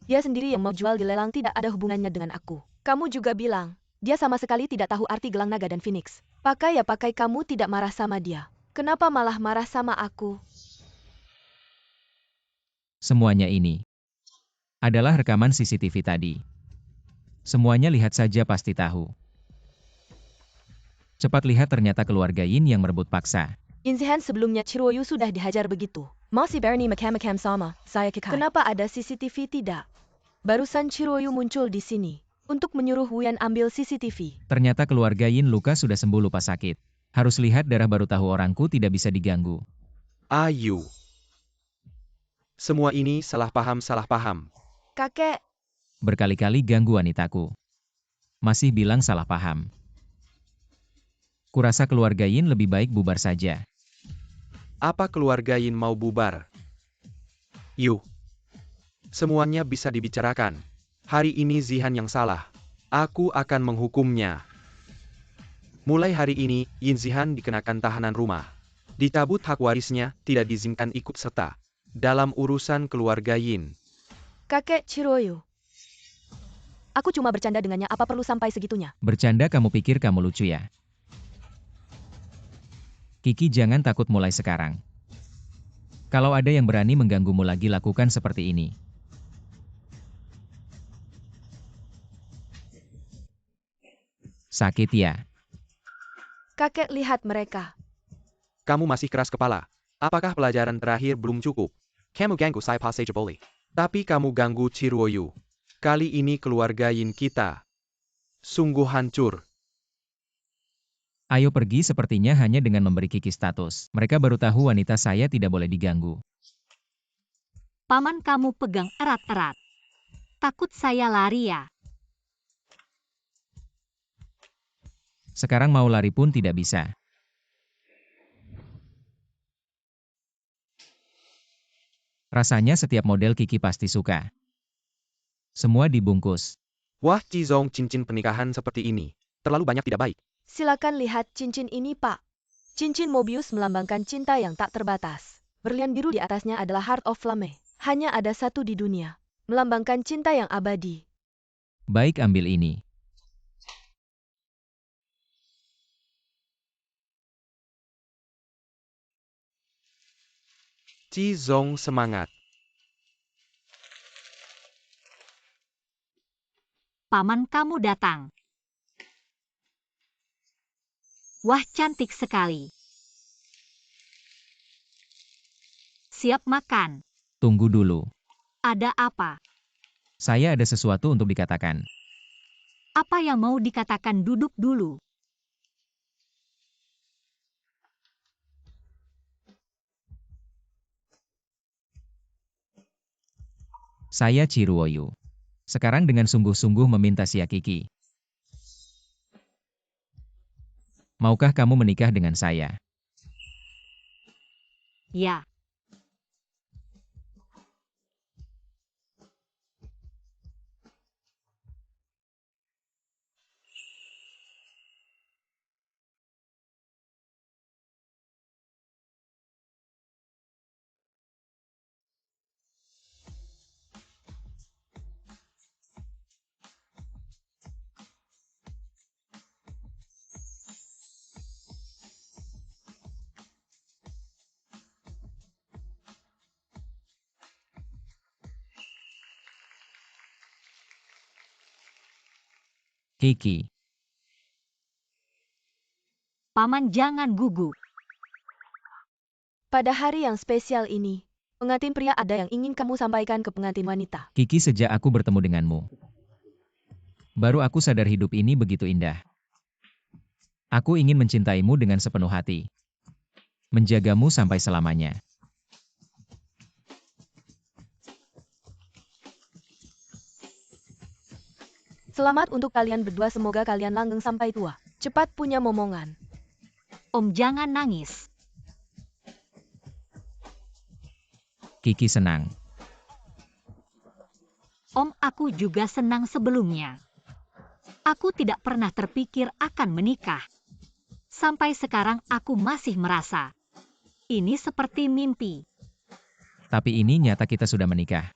Dia sendiri yang mau jual di lelang, tidak ada hubungannya dengan aku. Kamu juga bilang, dia sama sekali tidak tahu arti gelang naga dan phoenix. Pakai ya pakai, kamu tidak marah sama dia. Kenapa malah marah sama aku? Semuanya ini adalah rekaman CCTV tadi. Semuanya lihat saja pasti tahu. Cepat lihat, ternyata keluarga Yin yang merebut paksa. Inzihan, sebelumnya Ciruoyu sudah dihajar begitu. Masih Bernie makam-makam sama, saya Kikai. Kenapa ada CCTV tidak? Barusan Ciruoyu muncul di sini untuk menyuruh Wuyan ambil CCTV. Ternyata keluarga Yin luka sudah sembuh lupa sakit. Harus lihat darah baru tahu orangku tidak bisa diganggu. Ayu. Semua ini salah paham. Kakek, Berkali-kali ganggu wanitaku. Masih bilang salah paham. Kurasa keluarga Yin lebih baik bubar saja. Apa keluarga Yin mau bubar? Yuk. Semuanya bisa dibicarakan. Hari ini Zihan yang salah. Aku akan menghukumnya. Mulai hari ini, Yin Zihan dikenakan tahanan rumah. Dicabut hak warisnya, tidak diizinkan ikut serta dalam urusan keluarga Yin. kakek Ciruoyu. Aku cuma bercanda dengannya, apa perlu sampai segitunya? Bercanda, kamu pikir kamu lucu ya? Kiki, jangan takut mulai sekarang. Kalau ada yang berani mengganggumu lagi, lakukan seperti ini. Sakit ya? Kakek, lihat mereka. Kamu masih keras kepala. Apakah pelajaran terakhir belum cukup? Kamu ganggu saya saja boleh. Tapi kamu ganggu Ciruoyu. Kali ini keluarga Yin kita sungguh hancur. Ayo pergi, sepertinya hanya dengan memberi Kiki status. Mereka baru tahu wanita saya tidak boleh diganggu. Paman, kamu pegang erat-erat. Takut saya lari ya? Sekarang mau lari pun tidak bisa. Rasanya setiap model Kiki pasti suka. Semua dibungkus. Wah, Cizong, cincin pernikahan seperti ini. Terlalu banyak tidak baik. Silakan lihat cincin ini, Pak. Cincin Mobius melambangkan cinta yang tak terbatas. Berlian biru di atasnya adalah Heart of Flame. Hanya ada satu di dunia. Melambangkan cinta yang abadi. Baik, ambil ini. Cizong semangat. Paman kamu datang. Wah, cantik sekali. Siap makan. Tunggu dulu. Ada apa? Saya ada sesuatu untuk dikatakan. Apa yang mau dikatakan? Duduk dulu. Saya Ciruoyu. Sekarang dengan sungguh-sungguh meminta Sia Kiki. Maukah kamu menikah dengan saya? Ya. Kiki. Paman jangan gugup. Pada hari yang spesial ini, pengantin pria ada yang ingin kamu sampaikan ke pengantin wanita. Kiki, sejak aku bertemu denganmu, baru aku sadar hidup ini begitu indah. Aku ingin mencintaimu dengan sepenuh hati. Menjagamu sampai selamanya. Selamat untuk kalian berdua, semoga kalian langgeng sampai tua. Cepat punya momongan. Om jangan nangis. Kiki senang. Om, aku juga senang sebelumnya. Aku tidak pernah terpikir akan menikah. Sampai sekarang aku masih merasa ini seperti mimpi. Tapi ini nyata, kita sudah menikah.